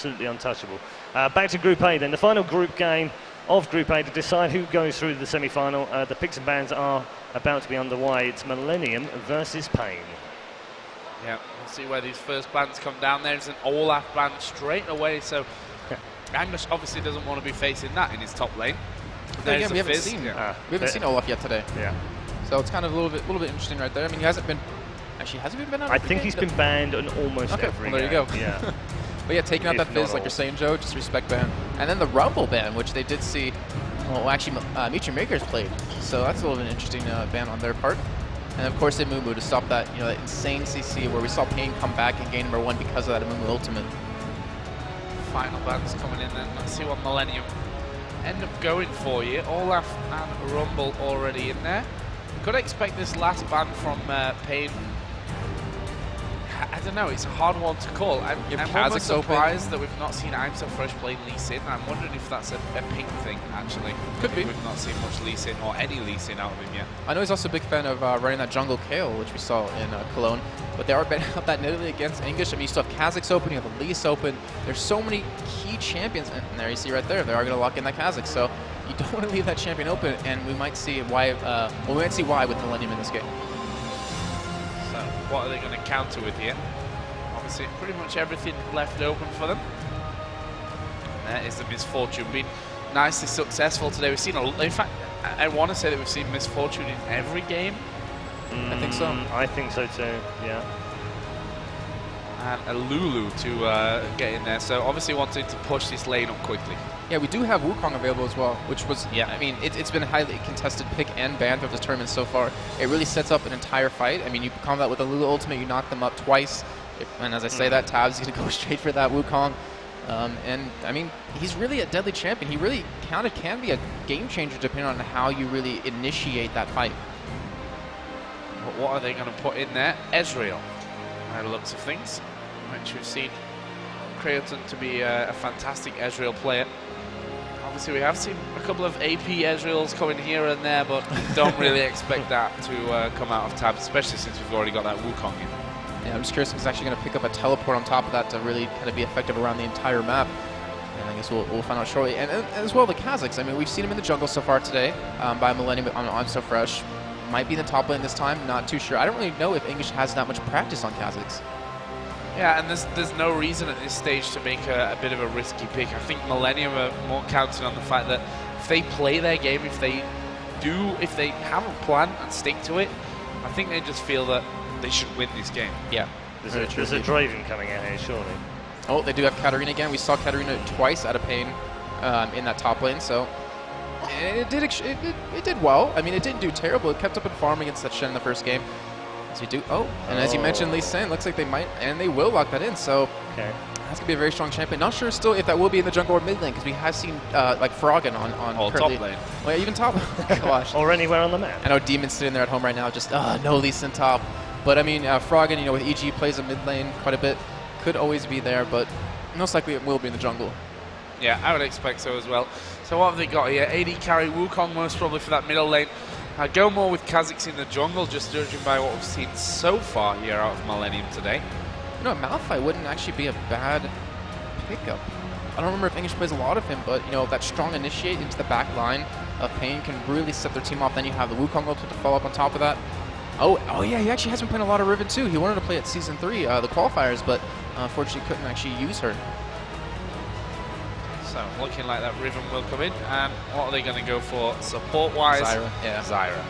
absolutely untouchable. Back to Group A then. The final group game of Group A to decide who goes through the semi-final. The picks and bans are about to be underway. It's Millennium versus Pain. Yeah, we'll see where these first bans come down. There's an Olaf ban straight away, so Angus obviously doesn't want to be facing that in his top lane. Again, we haven't seen Olaf yet today. Yeah. So it's kind of a little bit interesting right there. I mean, he hasn't been. Actually, hasn't he been banned? I think he's been banned on almost every well, there you go. Yeah. But yeah, taking out that Fizz, like you're saying, Joe, just respect ban. And then the Rumble ban, which they did see. Well, actually, Meet Your Makers played. So that's a little bit interesting ban on their part. And of course, Amumu to stop that, that insane CC where we saw Pain come back and gain #1 because of that Amumu ultimate. Final bans coming in then. Let's see what Millennium end up going for you. Olaf and Rumble already in there. Could expect this last ban from Pain. I don't know, it's a hard one to call. I'm almost surprised that we've not seen I'm So Fresh play Lee Sin. I'm wondering if that's a pink thing, actually. Could be. We've not seen much Lee Sin or any Lee Sin out of him yet. I know he's also a big fan of running that jungle Kayle, which we saw in Cologne. But they are betting out that natively against English. I mean, you still have Kha'Zix open, you have Elise open. There's so many key champions in there. You see right there, they are going to lock in that Kha'Zix. So you don't want to leave that champion open, and we might see why. We might see why with Millennium in this game. So what are they going to counter with here? Obviously, pretty much everything left open for them. And there is the Misfortune being nicely successful today. We've seen in fact, I want to say that we've seen Misfortune in every game. I think so. I think so too, yeah. And a Lulu to get in there. So obviously wanting to push this lane up quickly. Yeah, we do have Wukong available as well, which was, I mean, it's been a highly contested pick and ban throughout this tournament so far. It really sets up an entire fight. I mean, you combo that with a Lulu ultimate, you knock them up twice. And as I say that, Tab's going to go straight for that Wukong. And, I mean, he's really a deadly champion. He really can be a game changer depending on how you really initiate that fight. But what are they going to put in there? Ezreal, by the looks of things. Which we've seen Creighton to be a fantastic Ezreal player. Obviously, we have seen a couple of AP Ezreals coming here and there, but don't really expect that to come out of Tab, especially since we've already got that Wukong in. Yeah, I'm just curious if he's actually going to pick up a teleport on top of that to really kind of be effective around the entire map. And I guess we'll find out shortly. And as well, the Kha'Zix. I mean, we've seen him in the jungle so far today by Millennium on I'm So Fresh. Might be in the top lane this time, not too sure. I don't really know if English has that much practice on Kha'Zix. Yeah, and there's no reason at this stage to make a bit of a risky pick. I think Millennium are more counting on the fact that if they play their game, if they have a plan and stick to it, I think they just feel that they should win this game. Yeah. There's a Draven coming out here, surely. Oh, they do have Katarina again. We saw Katarina twice out of Pain in that top lane, so it did well. I mean, it didn't do terrible. It kept up in farm against that Shen in the first game. As you do, and as you mentioned, Lee Sin, looks like they might, and they will lock that in, so that's going to be a very strong champion. Not sure still if that will be in the jungle or mid lane, because we have seen, like, Froggen on top lane. Well, yeah, even top. Gosh. Or anywhere on the map. I know Demon's sitting there at home right now, just, no Lee Sin top. But, I mean, Froggen, with EG, plays a mid lane quite a bit. Could always be there, but most likely it will be in the jungle. Yeah, I would expect so as well. So what have they got here? AD carry Wukong most probably for that middle lane. Go more with Kha'Zix in the jungle, just judging by what we've seen so far here out of Millennium today. Malphite wouldn't actually be a bad pickup. I don't remember if English plays a lot of him, but, that strong initiate into the back line of Pain can really set their team off. Then you have the Wukong ultimate to follow up on top of that. Oh yeah, he actually has been playing a lot of Riven too. He wanted to play at Season 3, the qualifiers, but unfortunately couldn't actually use her. So looking like that Riven will come in, and what are they going to go for support-wise? Zyra. Yeah. Zyra.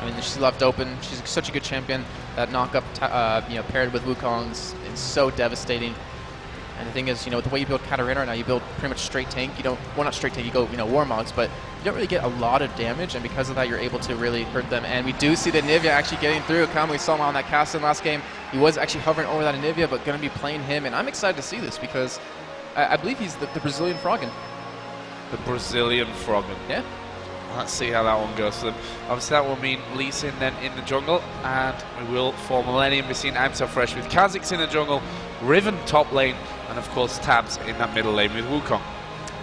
I mean, she's left open. She's such a good champion. That knock-up, paired with Wukong's is so devastating. And the thing is, with the way you build Katarina right now, you build pretty much straight tank. You don't, well, not straight tank. You go, Warmogs, but you don't really get a lot of damage. And because of that, you're able to really hurt them. And we do see the Anivia actually getting through. We saw him on that cast in last game. He was actually hovering over that Anivia, but going to be playing him. And I'm excited to see this because I believe he's the Brazilian Froggen. The Brazilian Froggen. Yeah. Let's see how that one goes for them. Obviously, that will mean Lee Sin then in the jungle, and we will, for Millennium, be seeing I'm So Fresh with Kha'Zix in the jungle, Riven top lane, and of course Tabs in that middle lane with Wukong.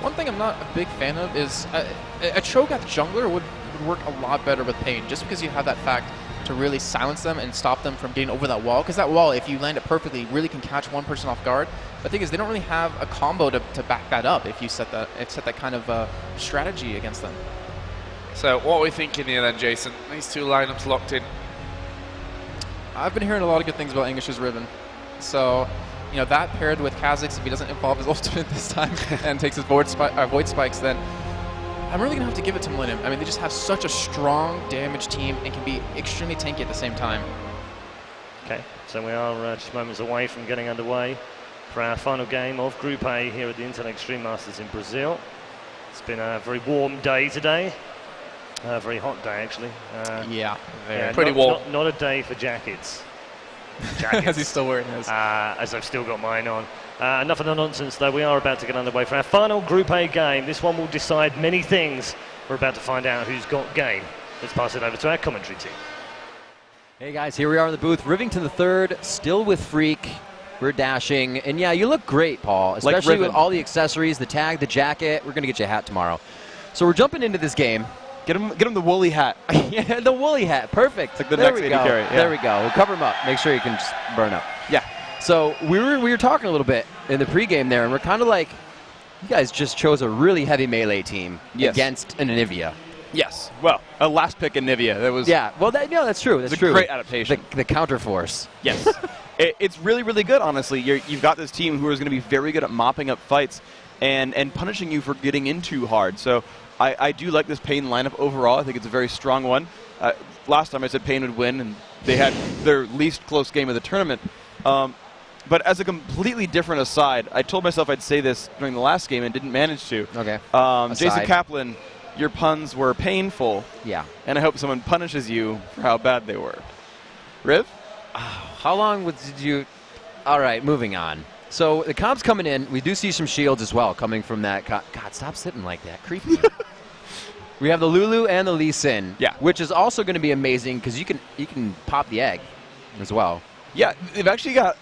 One thing I'm not a big fan of is a Cho'Gath jungler would work a lot better with Pain, just because you have that fact to really silence them and stop them from getting over that wall. Because that wall, if you land it perfectly, really can catch one person off guard. But the thing is, they don't really have a combo to back that up if you set that kind of strategy against them. So what are we thinking here then, Jason? These two lineups locked in. I've been hearing a lot of good things about Angus's Riven. So, you know, that paired with Kha'Zix, if he doesn't involve his ultimate this time and takes his void spikes, then I'm really going to have to give it to Millennium. I mean, they just have such a strong damage team and can be extremely tanky at the same time. Okay, so we are just moments away from getting underway for our final game of Group A here at the Internet Extreme Masters in Brazil. It's been a very warm day today. A very hot day, actually. Yeah, pretty warm. Not a day for jackets. As he's still wearing his. As I've still got mine on. Enough of the nonsense, though. We are about to get underway for our final Group A game. This one will decide many things. We're about to find out who's got game. Let's pass it over to our commentary team. Hey guys, here we are in the booth. Rivington the third, still with Freak. We're dashing, and yeah, you look great, Paul. Especially with all the accessories, the tag, the jacket. We're gonna get you a hat tomorrow. So we're jumping into this game. Get him the woolly hat. Yeah, the woolly hat. Perfect. It's like the there next we 80 go. carry. Yeah. There we go. We'll cover him up. Make sure you can just burn up. Yeah. So we were talking a little bit in the pregame there, and we're kind of like, you guys just chose a really heavy melee team against an Anivia. Yes. Well, a last pick Anivia. That was. Yeah. Well, that's true. That's true. A great adaptation. The counterforce. Yes. It's really, really good, honestly. You've got this team who is going to be very good at mopping up fights and punishing you for getting in too hard. So I do like this Pain lineup overall. I think it's a very strong one. Last time I said Pain would win, and they had their least close game of the tournament. But as a completely different aside, I told myself I'd say this during the last game and didn't manage to. Okay. Jason Kaplan, your puns were painful. Yeah. And I hope someone punishes you for how bad they were. Riv? How long did you... All right, moving on. So the comp's coming in. We do see some shields as well coming from that. God, stop sitting like that. Creepy. We have the Lulu and the Lee Sin. Yeah. Which is also going to be amazing because you can pop the egg as well. Yeah, they've actually got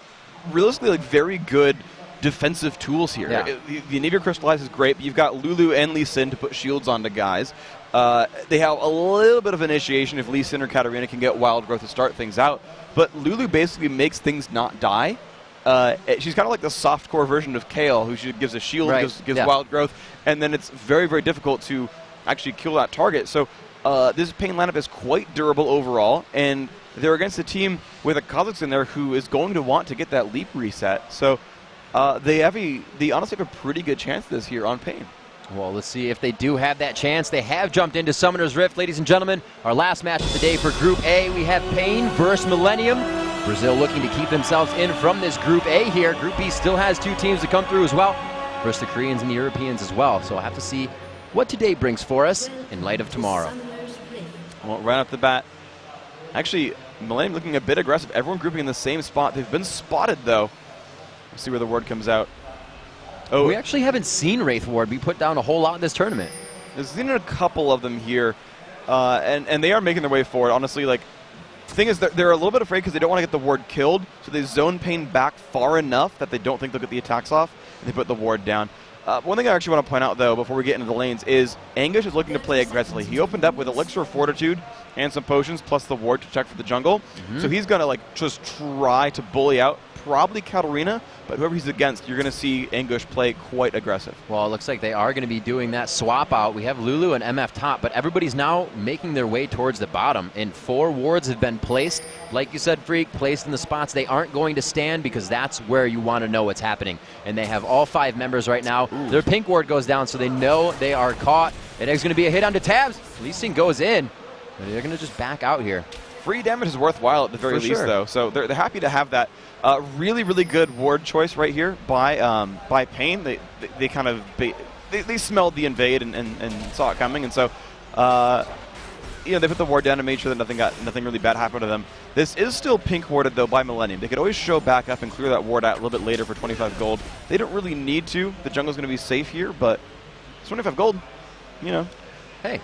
realistically like very good defensive tools here. Yeah. The Anivia Crystallize is great, but you've got Lulu and Lee Sin to put shields onto guys. They have a little bit of initiation if Lee Sin or Katarina can get Wild Growth to start things out. But Lulu basically makes things not die. She's kind of like the softcore version of Kale, who she gives a shield, gives Wild Growth, and then it's very, very difficult to actually kill that target. So this Pain lineup is quite durable overall, and they're against a team with a Kha'Zix in there who is going to want to get that leap reset. So they honestly have a pretty good chance this year on Pain. Well, let's see if they do have that chance. They have jumped into Summoner's Rift, ladies and gentlemen. Our last match of the day for Group A, we have Pain versus Millennium. Brazil looking to keep themselves in from this Group A here. Group B still has two teams to come through as well, versus the Koreans and the Europeans as well. So we'll have to see what today brings for us in light of tomorrow. Well, right off the bat, actually, Millennium looking a bit aggressive. Everyone grouping in the same spot. They've been spotted, though. We'll see where the word comes out. Oh, we actually haven't seen Wraith Ward be put down a whole lot in this tournament. There's seen a couple of them here, and they are making their way forward. Honestly, like, the thing is that they're a little bit afraid because they don't want to get the ward killed, so they zone Pain back far enough that they don't think they'll get the attacks off, and they put the ward down. One thing I actually want to point out, though, before we get into the lanes, is Angush is looking to play aggressively. He opened up with Elixir of Fortitude and some potions, plus the ward to check for the jungle. So he's going to like just try to bully out probably Katarina, but whoever he's against, you're going to see Angush play quite aggressive. Well, it looks like they are going to be doing that swap out. We have Lulu and MF top, but everybody's now making their way towards the bottom, and 4 wards have been placed. Like you said, Freak, placed in the spots they aren't going to stand because that's where you want to know what's happening. And they have all 5 members right now. Ooh. Their pink ward goes down, so they know they are caught. And there's going to be a hit onto Tabs. Lee Sin goes in, but they're going to just back out here. Free damage is worthwhile at the very least, though. So they're happy to have that. Really, really good ward choice right here by Pain. They kind of they smelled the invade and saw it coming, and so they put the ward down and made sure that nothing really bad happened to them. This is still pink warded though by Millennium. They could always show back up and clear that ward out a little bit later for 25 gold. They don't really need to. The jungle's going to be safe here, but it's 25 gold. You know. Hey.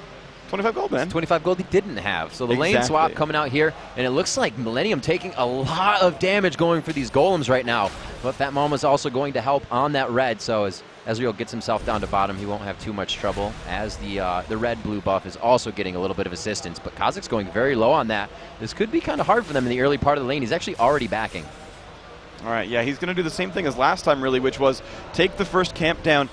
25 gold, man. 25 gold he didn't have. So the lane Exactly. swap coming out here, and it looks like Millennium taking a lot of damage going for these golems right now. But Fat Mama's also going to help on that red, so as Ezreal gets himself down to bottom, he won't have too much trouble, as the red-blue buff is also getting a little bit of assistance. But Kha'Zix's going very low on that. This could be kind of hard for them in the early part of the lane. He's actually already backing. All right, yeah, he's going to do the same thing as last time, really, which was take the first camp down,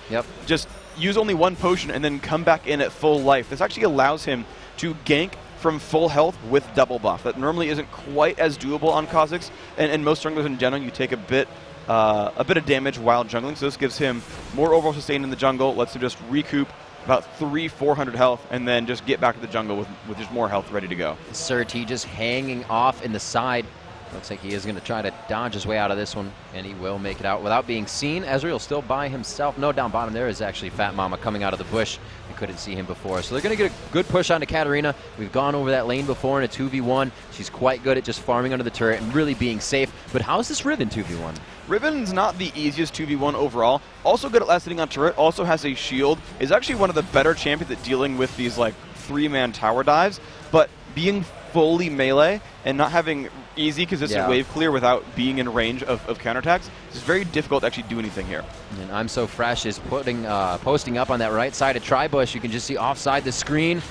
just use only one potion, and then come back in at full life. This actually allows him to gank from full health with double buff. That normally isn't quite as doable on Kha'Zix, and most junglers in general, you take a bit of damage while jungling, so this gives him more overall sustain in the jungle, lets him just recoup about 300-400 health, and then just get back to the jungle with just more health ready to go. Sir T just hanging off in the side. Looks like he is going to try to dodge his way out of this one, and he will make it out without being seen. Ezreal still by himself. No, down bottom there is actually Fat Mama coming out of the bush. We couldn't see him before. So they're going to get a good push onto Katarina. We've gone over that lane before in a 2v1. She's quite good at just farming under the turret and really being safe. But how's this Riven 2v1? Riven's not the easiest 2v1 overall. Also good at last hitting on turret, also has a shield, is actually one of the better champions at dealing with these like 3-man tower dives, but being fully melee and not having easy consistent wave clear without being in range of counterattacks, it's very difficult to actually do anything here. And I'm So Fresh is posting up on that right side of Tribush. You can just see offside the screen.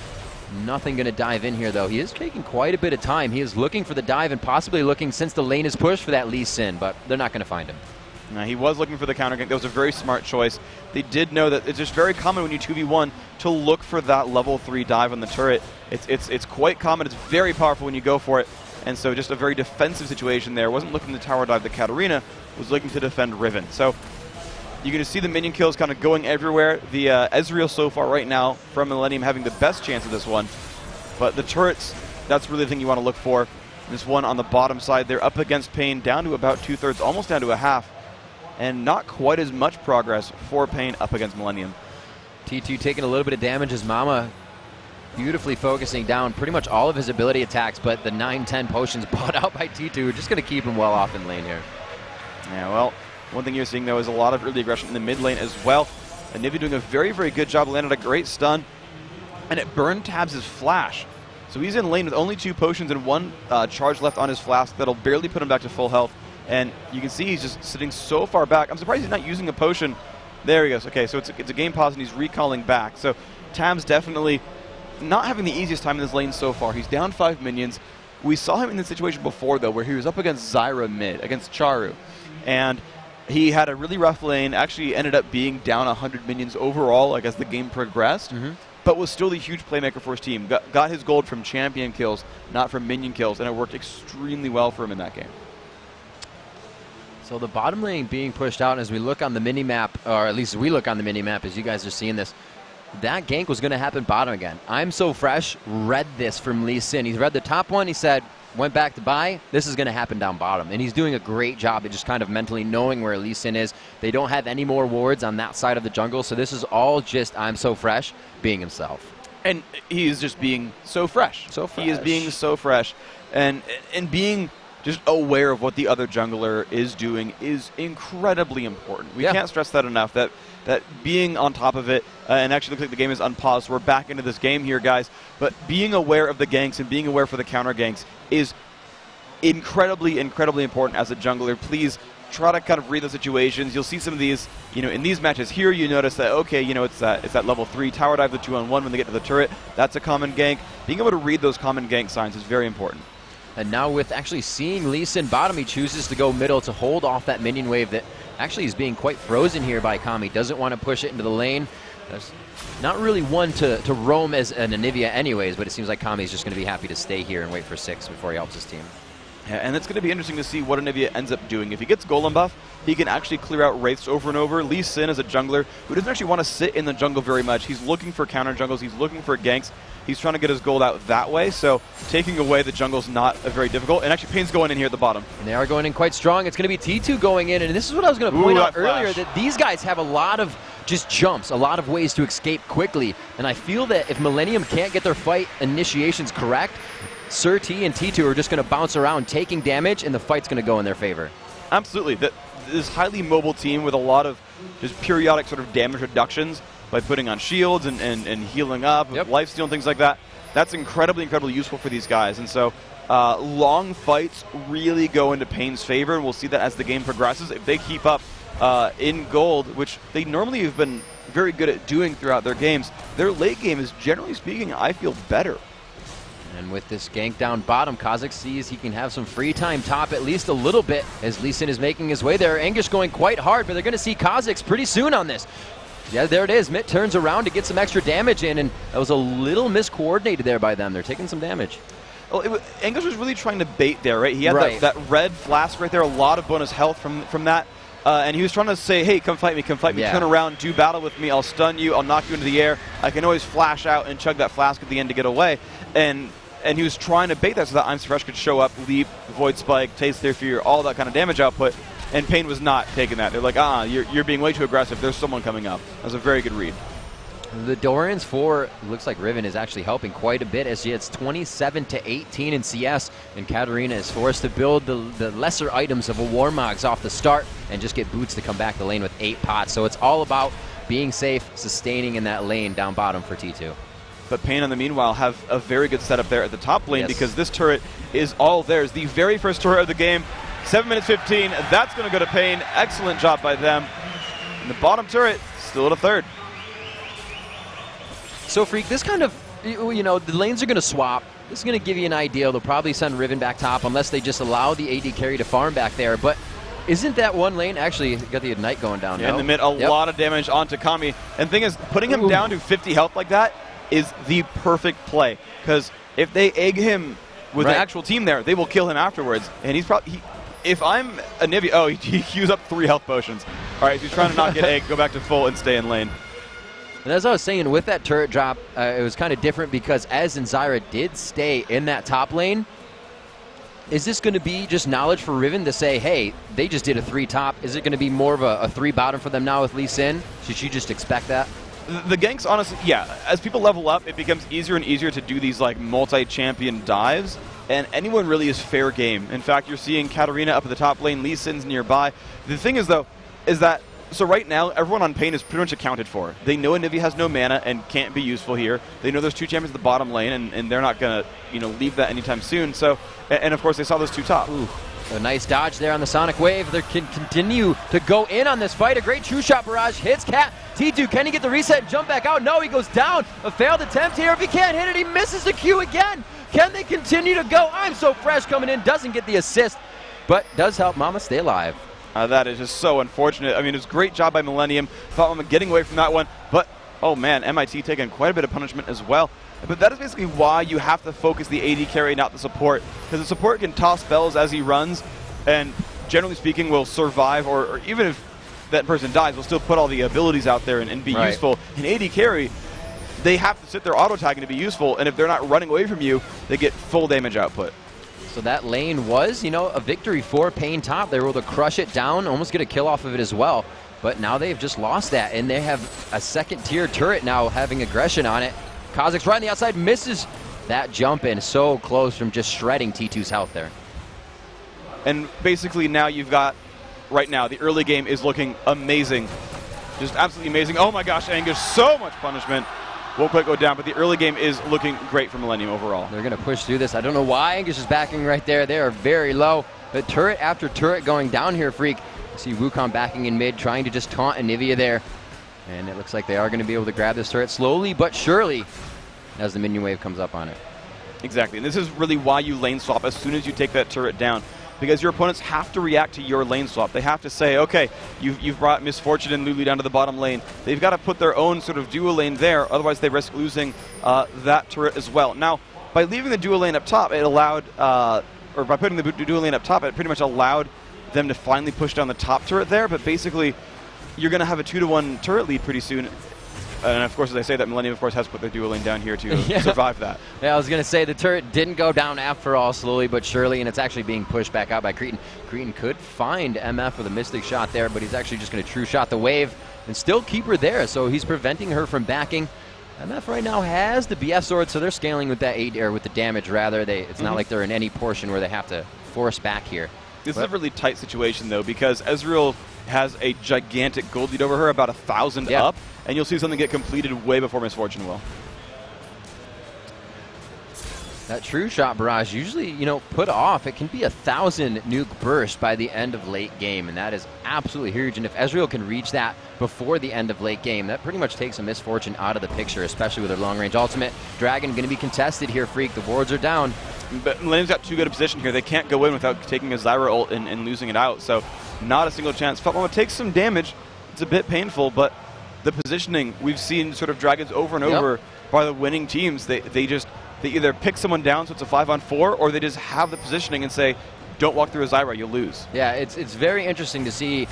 Nothing going to dive in here, though. He is taking quite a bit of time. He is looking for the dive and possibly looking, since the lane is pushed, for that Lee Sin, but they're not going to find him. He was looking for the counter gank. That was a very smart choice. They did know that it's just very common when you 2v1 to look for that level 3 dive on the turret. It's quite common. It's very powerful when you go for it. And so just a very defensive situation there. Wasn't looking to tower dive the Katarina, was looking to defend Riven. So you're going to see the minion kills kind of going everywhere. The Ezreal so far right now from Millennium having the best chance of this one. But the turrets, that's really the thing you want to look for. This one on the bottom side, they're up against Pain, down to about 2/3, almost down to a half. And not quite as much progress for Pain up against Millennium. T2 taking a little bit of damage as Mama beautifully focusing down pretty much all of his ability attacks, but the 9-10 potions bought out by T2 are just going to keep him well off in lane here. Yeah, well, one thing you're seeing, though, is a lot of early aggression in the mid lane as well. And Nivea doing a very, very good job, landed a great stun, and it burned Tabs' flash. So he's in lane with only 2 potions and 1 charge left on his flask that'll barely put him back to full health. And you can see he's just sitting so far back. I'm surprised he's not using a potion. There he goes. Okay, so it's a game pause, and he's recalling back. So Tabs definitely not having the easiest time in this lane so far. He's down 5 minions. We saw him in this situation before, though, where he was up against Zyra mid, against Charu. And he had a really rough lane, actually ended up being down 100 minions overall, like, as the game progressed, but was still the huge playmaker for his team. Got his gold from champion kills, not from minion kills, and it worked extremely well for him in that game. So the bottom lane being pushed out, as we look on the mini-map, or at least we look on the mini-map as you guys are seeing this, that gank was going to happen bottom again. I'm So Fresh read this from Lee Sin. He's read the top one. He said, went back to buy. This is going to happen down bottom. And he's doing a great job at just kind of mentally knowing where Lee Sin is. They don't have any more wards on that side of the jungle. So this is all just I'm So Fresh being himself. And he is just being so fresh. So fresh. He is being so fresh. And being just aware of what the other jungler is doing is incredibly important. We can't stress that enough, that being on top of it, and actually looks like the game is unpaused. We're back into this game here, guys. But being aware of the ganks and being aware for the counter ganks is incredibly, incredibly important as a jungler. Please try to kind of read the situations. You'll see some of these, in these matches here, you notice that, okay, it's that level 3 tower dive, the 2-on-1 when they get to the turret. That's a common gank. Being able to read those common gank signs is very important. And now with actually seeing Lee Sin bottom, he chooses to go middle to hold off that minion wave that actually is being quite frozen here by Kami. Doesn't want to push it into the lane. There's not really one to roam as an Anivia anyways, but it seems like Kami's just going to be happy to stay here and wait for 6 before he helps his team. Yeah, and it's going to be interesting to see what Anivia ends up doing. If he gets Golem buff, he can actually clear out Wraiths over and over. Lee Sin is a jungler who doesn't actually want to sit in the jungle very much. He's looking for counter jungles. He's looking for ganks. He's trying to get his gold out that way, so taking away the jungle's not very difficult. And actually, Pain's going in here at the bottom. And they are going in quite strong. It's going to be T2 going in, and this is what I was going to point out earlier, that these guys have a lot of just jumps, a lot of ways to escape quickly. And I feel that if Millennium can't get their fight initiations correct, Sir T and T2 are just going to bounce around taking damage, and the fight's going to go in their favor. Absolutely. This highly mobile team with a lot of just periodic sort of damage reductions by putting on shields and healing up, life steal and things like that. That's incredibly useful for these guys. And so long fights really go into Pain's favor, and we'll see that as the game progresses. If they keep up in gold, which they normally have been very good at doing throughout their games, their late game is, generally speaking, I feel better. And with this gank down bottom, Kazakh sees he can have some free time top at least a little bit as Lee Sin is making his way there. Anguish going quite hard, but they're going to see Kazakhs pretty soon on this. Yeah, there it is. Mitt turns around to get some extra damage in, and that was a little miscoordinated there by them. They're taking some damage. Well, Anguish was really trying to bait there, right? He had that red flask right there, a lot of bonus health from that. And he was trying to say, hey, come fight me, turn around, do battle with me, I'll stun you, I'll knock you into the air. I can always flash out and chug that flask at the end to get away. And he was trying to bait that so that I'm Fresh could show up, leap, Void Spike, Taste Their Fear, all that kind of damage output. And Pain was not taking that. They're like, you're being way too aggressive. There's someone coming up. That was a very good read. The Dorians for, looks like Riven is actually helping quite a bit as it's 27-18 in CS, and Katarina is forced to build the lesser items of a Warmogs off the start and just get Boots to come back the lane with 8 pots. So it's all about being safe, sustaining in that lane down bottom for T2. But Pain, in the meanwhile, have a very good setup there at the top lane because this turret is all theirs. The very first turret of the game, 7 minutes 15, that's going to go to Pain. Excellent job by them. And the bottom turret, still at a third. So, Freak, this kind of, the lanes are going to swap. This is going to give you an idea. They'll probably send Riven back top unless they just allow the AD carry to farm back there. But isn't that one lane actually got the Ignite going down now? In the mid, a lot of damage onto Kami. And the thing is, putting him down to 50 health like that is the perfect play. Because if they egg him with an actual team there, they will kill him afterwards. And he's probably... If I'm a Nivea, he used up 3 health potions. All right, if he's trying to not get egg, go back to full and stay in lane. And as I was saying, with that turret drop, it was kind of different because Ez and Zyra did stay in that top lane. Is this going to be just knowledge for Riven to say, hey, they just did a 3 top? Is it going to be more of a 3 bottom for them now with Lee Sin? Should she just expect that? The ganks, honestly, as people level up, it becomes easier and easier to do these like multi-champion dives. And anyone really is fair game. In fact, you're seeing Katarina up at the top lane, Lee Sin's nearby. The thing is, though, is that, so right now, everyone on Pain is pretty much accounted for. They know Anivia has no mana and can't be useful here. They know there's 2 champions at the bottom lane, and they're not going to, leave that anytime soon. So, and of course, they saw those 2 top. Ooh, a nice dodge there on the Sonic Wave. They can continue to go in on this fight. A great True Shot barrage hits Cat. T2, can he get the reset and jump back out? No, he goes down. A failed attempt here. If he can't hit it, he misses the Q again. Can they continue to go? I'm So Fresh coming in, doesn't get the assist, but does help Mama stay alive. That is just so unfortunate. I mean, it was a great job by Millennium. Thought Mama getting away from that one, but, oh man, MIT taking quite a bit of punishment as well. But that is basically why you have to focus the AD carry, not the support, because the support can toss spells as he runs, and generally speaking will survive, or even if that person dies, will still put all the abilities out there and be useful. In AD carry, they have to sit there auto-tagging to be useful, and if they're not running away from you, they get full damage output. So that lane was, a victory for Pain top. They were able to crush it down, almost get a kill off of it as well. But now they've just lost that, and they have a second-tier turret now having aggression on it. Kazakh's right on the outside, misses that jump in. So close from just shredding T2's health there. And basically now you've got, right now, the early game is looking amazing. Just absolutely amazing. Oh my gosh, Anguish, so much punishment. Won't quite go down, but the early game is looking great for Millennium overall. They're going to push through this. I don't know why Anguish is backing right there. They are very low. But turret after turret going down here, Freak. You see Wukong backing in mid, trying to just taunt Anivia there. And it looks like they are going to be able to grab this turret slowly but surely as the minion wave comes up on it. Exactly, and this is really why you lane swap as soon as you take that turret down. Because your opponents have to react to your lane swap. They have to say, okay, you've brought Misfortune and Lulu down to the bottom lane. They've got to put their own sort of dual lane there, otherwise they risk losing that turret as well. Now, by leaving the dual lane up top, it allowed, or by putting the dual lane up top, it pretty much allowed them to finally push down the top turret there, but basically, you're going to have a 2-to-1 turret lead pretty soon. And of course, as I say that, Millennium, of course, has put their dual lane down here to survive that. Yeah, I was going to say the turret didn't go down after all, slowly but surely, and it's actually being pushed back out by Cretan. Cretan could find MF with a Mystic Shot there, but he's actually just going to True Shot the wave and still keep her there, so he's preventing her from backing. MF right now has the BF sword, so they're scaling with that 8 or with the damage rather. It's not like they're in any portion where they have to force back here. This is a really tight situation, though, because Ezreal has a gigantic gold lead over her, about 1,000 Yeah. up, and you'll see something get completed way before Misfortune will. That true shot barrage usually, put off. It can be 1,000 nuke burst by the end of late game, and that is absolutely huge. And if Ezreal can reach that before the end of late game, that pretty much takes a Misfortune out of the picture, especially with their long-range ultimate. Dragon going to be contested here, Freak. The wards are down. But Millennium's got too good a position here. They can't go in without taking a Zyra ult and losing it out, so not a single chance. Feltmama takes some damage. It's a bit painful, but the positioning, we've seen sort of Dragons over and over by the winning teams. They either pick someone down so it's a 5-on-4, or they just have the positioning and say, don't walk through a Zyra, you'll lose. Yeah, it's very interesting to see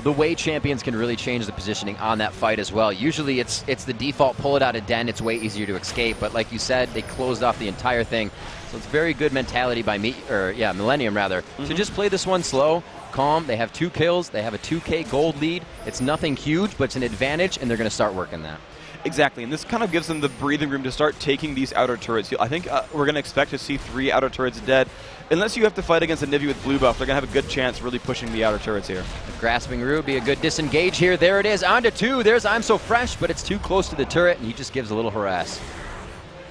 the way champions can really change the positioning on that fight as well. Usually it's the default, pull it out of den, it's way easier to escape, but like you said, they closed off the entire thing. So it's very good mentality by Millennium rather, to just play this one slow, calm. They have 2 kills, they have a 2K gold lead. It's nothing huge, but it's an advantage, and they're going to start working that. Exactly, and this kind of gives them the breathing room to start taking these outer turrets. I think we're going to expect to see 3 outer turrets dead. Unless you have to fight against a Nivea with blue buff, they're going to have a good chance really pushing the outer turrets here. The grasping Rue be a good disengage here. There it is, on to 2. There's I'm So Fresh, but it's too close to the turret, and he just gives a little harass.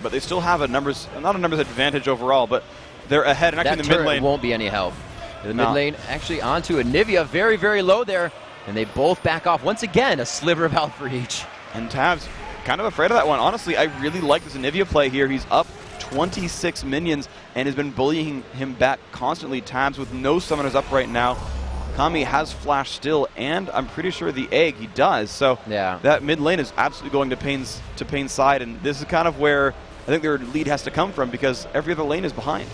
But they still have not a numbers advantage overall, but they're ahead. And actually that in the mid turret lane won't be any help. The mid lane actually onto a Nivea, very, very low there, and they both back off. Once again, a sliver of health for each. And Tabs kind of afraid of that one. Honestly, I really like this Anivia play here. He's up 26 minions and has been bullying him back constantly. Tabs with no summoners up right now. Kami has flash still, and I'm pretty sure the egg he does. So that mid lane is absolutely going to Pain's side, and this is kind of where I think their lead has to come from, because every other lane is behind.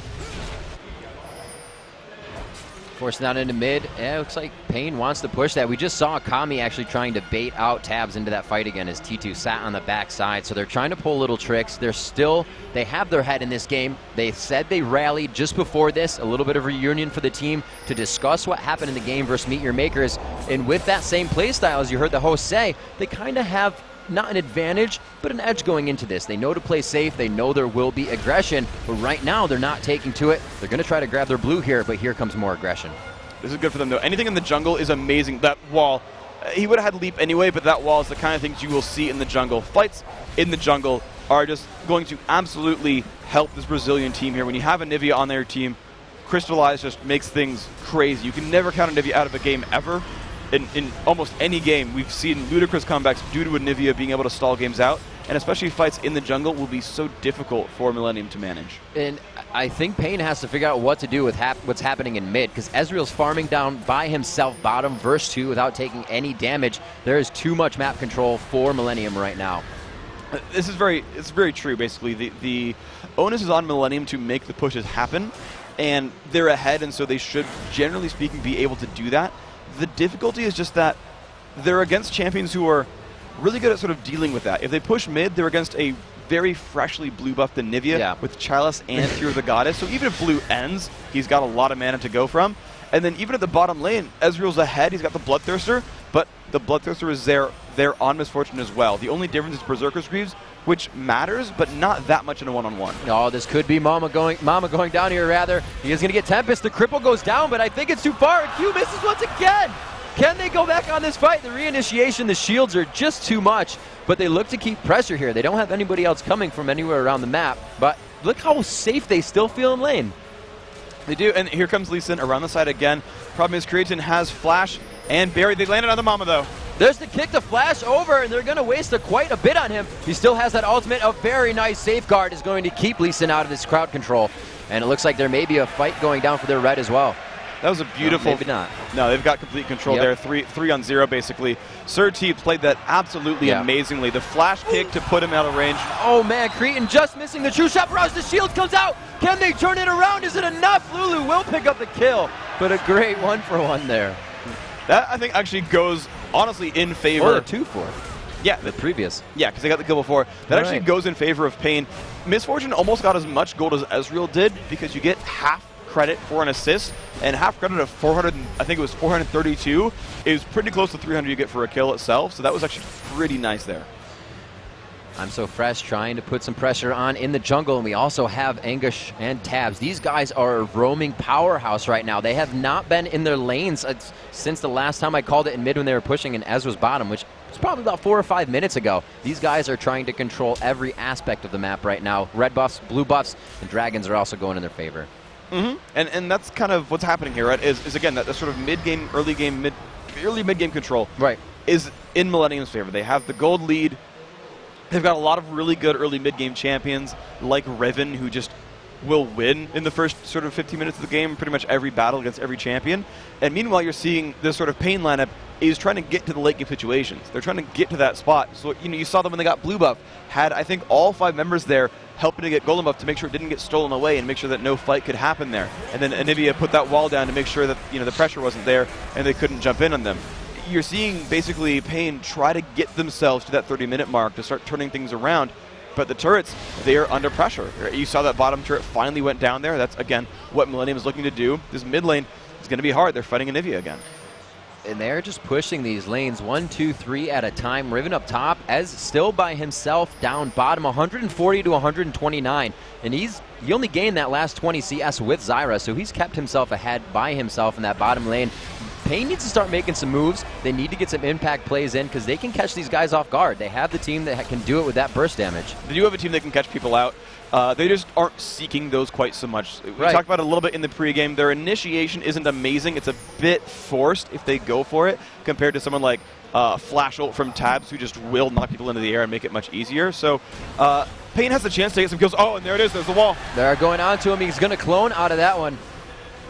Forcing out into mid. Yeah, it looks like Pain wants to push that. We just saw Kami actually trying to bait out Tabs into that fight again as T2 sat on the backside. So they're trying to pull little tricks. They have their head in this game. They said they rallied just before this, a little bit of reunion for the team to discuss what happened in the game versus Meet Your Makers. And with that same play style, as you heard the host say, they kind of have not an advantage, but an edge going into this. They know to play safe. They know there will be aggression, but right now they're not taking to it. They're going to try to grab their blue here, but here comes more aggression. This is good for them, though. Anything in the jungle is amazing. That wall, he would have had leap anyway, but that wall is the kind of things you will see in the jungle. Fights in the jungle are just going to absolutely help this Brazilian team here. When you have a Nivea on their team, Crystallize just makes things crazy. You can never count a Nivea out of a game ever. In almost any game, we've seen ludicrous comebacks due to a Nivea being able to stall games out, and especially fights in the jungle will be so difficult for Millennium to manage. And I think Pain has to figure out what to do with what's happening in mid, because Ezreal's farming down by himself bottom verse 2 without taking any damage. There is too much map control for Millennium right now. This is very true, basically. The onus is on Millennium to make the pushes happen, and they're ahead, and so they should, generally speaking, be able to do that. The difficulty is just that they're against champions who are really good at sort of dealing with that. If they push mid, they're against a very freshly blue buffed Anivia with Chalice and Fear of the Goddess. So even if blue ends, he's got a lot of mana to go from. And then even at the bottom lane, Ezreal's ahead. He's got the Bloodthirster, but the Bloodthirster is there on Misfortune as well. The only difference is Berserker's Greaves, which matters, but not that much in a one-on-one. Oh, this could be Mama going down here, rather. He is going to get Tempest. The cripple goes down, but I think it's too far. And Q misses once again. Can they go back on this fight? The reinitiation, the shields are just too much, but they look to keep pressure here. They don't have anybody else coming from anywhere around the map, but look how safe they still feel in lane. They do, and here comes Lee Sin around the side again. Problem is Creatin has Flash and Barry. They landed on the Mama, though. There's the kick to Flash over, and they're going to waste quite a bit on him. He still has that ultimate. A very nice safeguard is going to keep Lee Sin out of this crowd control, and it looks like there may be a fight going down for their red as well. That was a beautiful... No, maybe not. No, they've got complete control there. 3-on-0, basically. Sir T played that absolutely amazingly. The flash kick to put him out of range. Oh, man. Cretan just missing the true shot barrage. The shield comes out. Can they turn it around? Is it enough? Lulu will pick up the kill, but a great 1-for-1 there. That, I think, actually goes, honestly, in favor... Or a 2-for. Yeah. The previous. Yeah, because they got the kill before. That actually goes in favor of Pain. Misfortune almost got as much gold as Ezreal did, because you get half credit for an assist, and half credit of 400, I think it was 432, is pretty close to 300 you get for a kill itself, so that was actually pretty nice there. I'm So Fresh trying to put some pressure on in the jungle, and we also have Angush and Tabs. These guys are a roaming powerhouse right now. They have not been in their lanes since the last time I called it in mid when they were pushing in Ezra's bottom, which was probably about 4 or 5 minutes ago. These guys are trying to control every aspect of the map right now. Red buffs, blue buffs, and dragons are also going in their favor. And that's kind of what's happening here, right? Is again that sort of mid-game, early mid-game control, right, is in Millennium's favor. They have the gold lead. They've got a lot of really good early mid-game champions like Riven, who just will win in the first sort of 15 minutes of the game, pretty much every battle against every champion. And meanwhile, you're seeing this sort of Pain lineup is trying to get to the late game situations. They're trying to get to that spot. So, you saw them when they got blue buff, had, I think, all 5 members there helping to get golden buff to make sure it didn't get stolen away and make sure that no fight could happen there. And then Anivia put that wall down to make sure that, the pressure wasn't there and they couldn't jump in on them. You're seeing basically Pain try to get themselves to that 30-minute mark to start turning things around. But the turrets, they are under pressure. You saw that bottom turret finally went down there. That's, again, what Millennium is looking to do. This mid lane is going to be hard. They're fighting Anivia again. And they're just pushing these lanes 1, 2, 3 at a time. Riven up top, Ez still by himself down bottom, 140 to 129. And he only gained that last 20 CS with Zyra, so he's kept himself ahead by himself in that bottom lane. Pain needs to start making some moves. They need to get some impact plays in because they can catch these guys off guard. They have the team that can do it with that burst damage. They do have a team that can catch people out. They just aren't seeking those quite so much. We talked about it a little bit in the pregame. Their initiation isn't amazing. It's a bit forced if they go for it compared to someone like Flash Ult from Tabs, who just will knock people into the air and make it much easier. So Pain has the chance to get some kills. Oh, and there it is. There's the wall. They're going on to him. He's going to clone out of that one.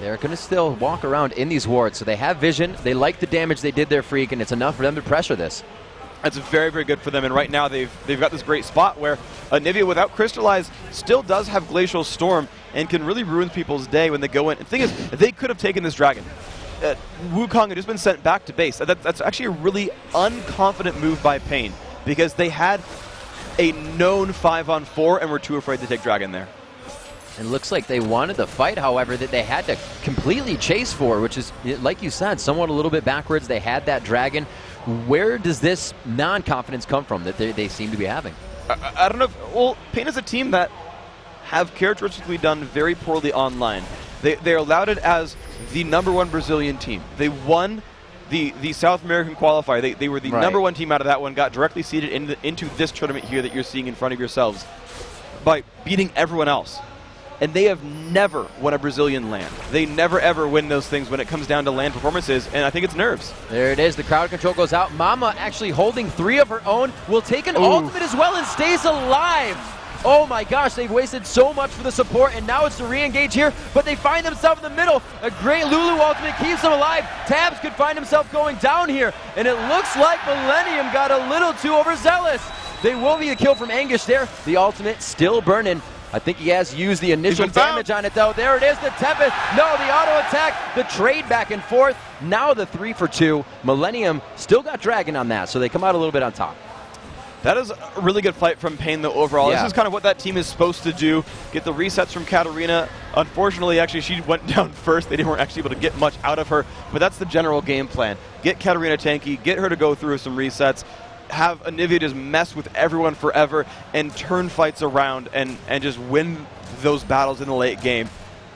They're going to still walk around in these wards, so they have vision. They like the damage they did their Freak, and it's enough for them to pressure this. That's very, very good for them, and right now they've got this great spot where Anivia, without Crystallize, still does have Glacial Storm and can really ruin people's day when they go in. And the thing is, they could have taken this dragon. Wukong had just been sent back to base. That's actually a really unconfident move by Pain, because they had a known 5-on-4 and were too afraid to take dragon there. It looks like they wanted the fight, however, that they had to completely chase for, which is, like you said, somewhat a little bit backwards. They had that dragon. Where does this non-confidence come from that they seem to be having? I don't know. Well, Pain is a team that have characteristically done very poorly online. They're lauded as the #1 Brazilian team. They won the South American qualifier. They were the #1 team out of that one, got directly seeded into this tournament here that you're seeing in front of yourselves by beating everyone else. And they have never won a Brazilian LAN. They never, ever win those things when it comes down to LAN performances, and I think it's nerves. There it is. The crowd control goes out. Mama actually holding 3 of her own. Will take an ultimate as well and stays alive. Oh my gosh, they've wasted so much for the support, and now it's to re-engage here, but they find themselves in the middle. A great Lulu ultimate keeps them alive. Tabs could find himself going down here, and it looks like Millennium got a little too overzealous. They will be the kill from Angush there. The ultimate still burning. I think he has used the initial damage on it, though. There it is, the Tempest. No, the auto attack, the trade back and forth. Now the 3 for 2. Millennium still got Dragon on that, so they come out a little bit on top. That is a really good fight from Pain, though, overall. Yeah. This is kind of what that team is supposed to do. Get the resets from Katarina. Unfortunately, actually, she went down first. They weren't actually able to get much out of her, but that's the general game plan. Get Katarina tanky, get her to go through some resets, have Anivia just mess with everyone forever and turn fights around and just win those battles in the late game.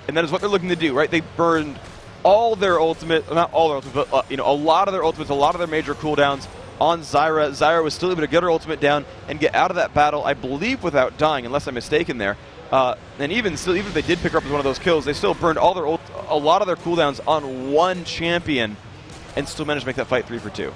And that is what they're looking to do, right? They burned all their ultimate, not all their ultimate, but a lot of their ultimates, a lot of their major cooldowns on Zyra. Zyra was still able to get her ultimate down and get out of that battle, I believe, without dying, unless I'm mistaken there. And even still, even if they did pick her up with one of those kills, they still burned all their a lot of their cooldowns on one champion and still managed to make that fight 3 for 2.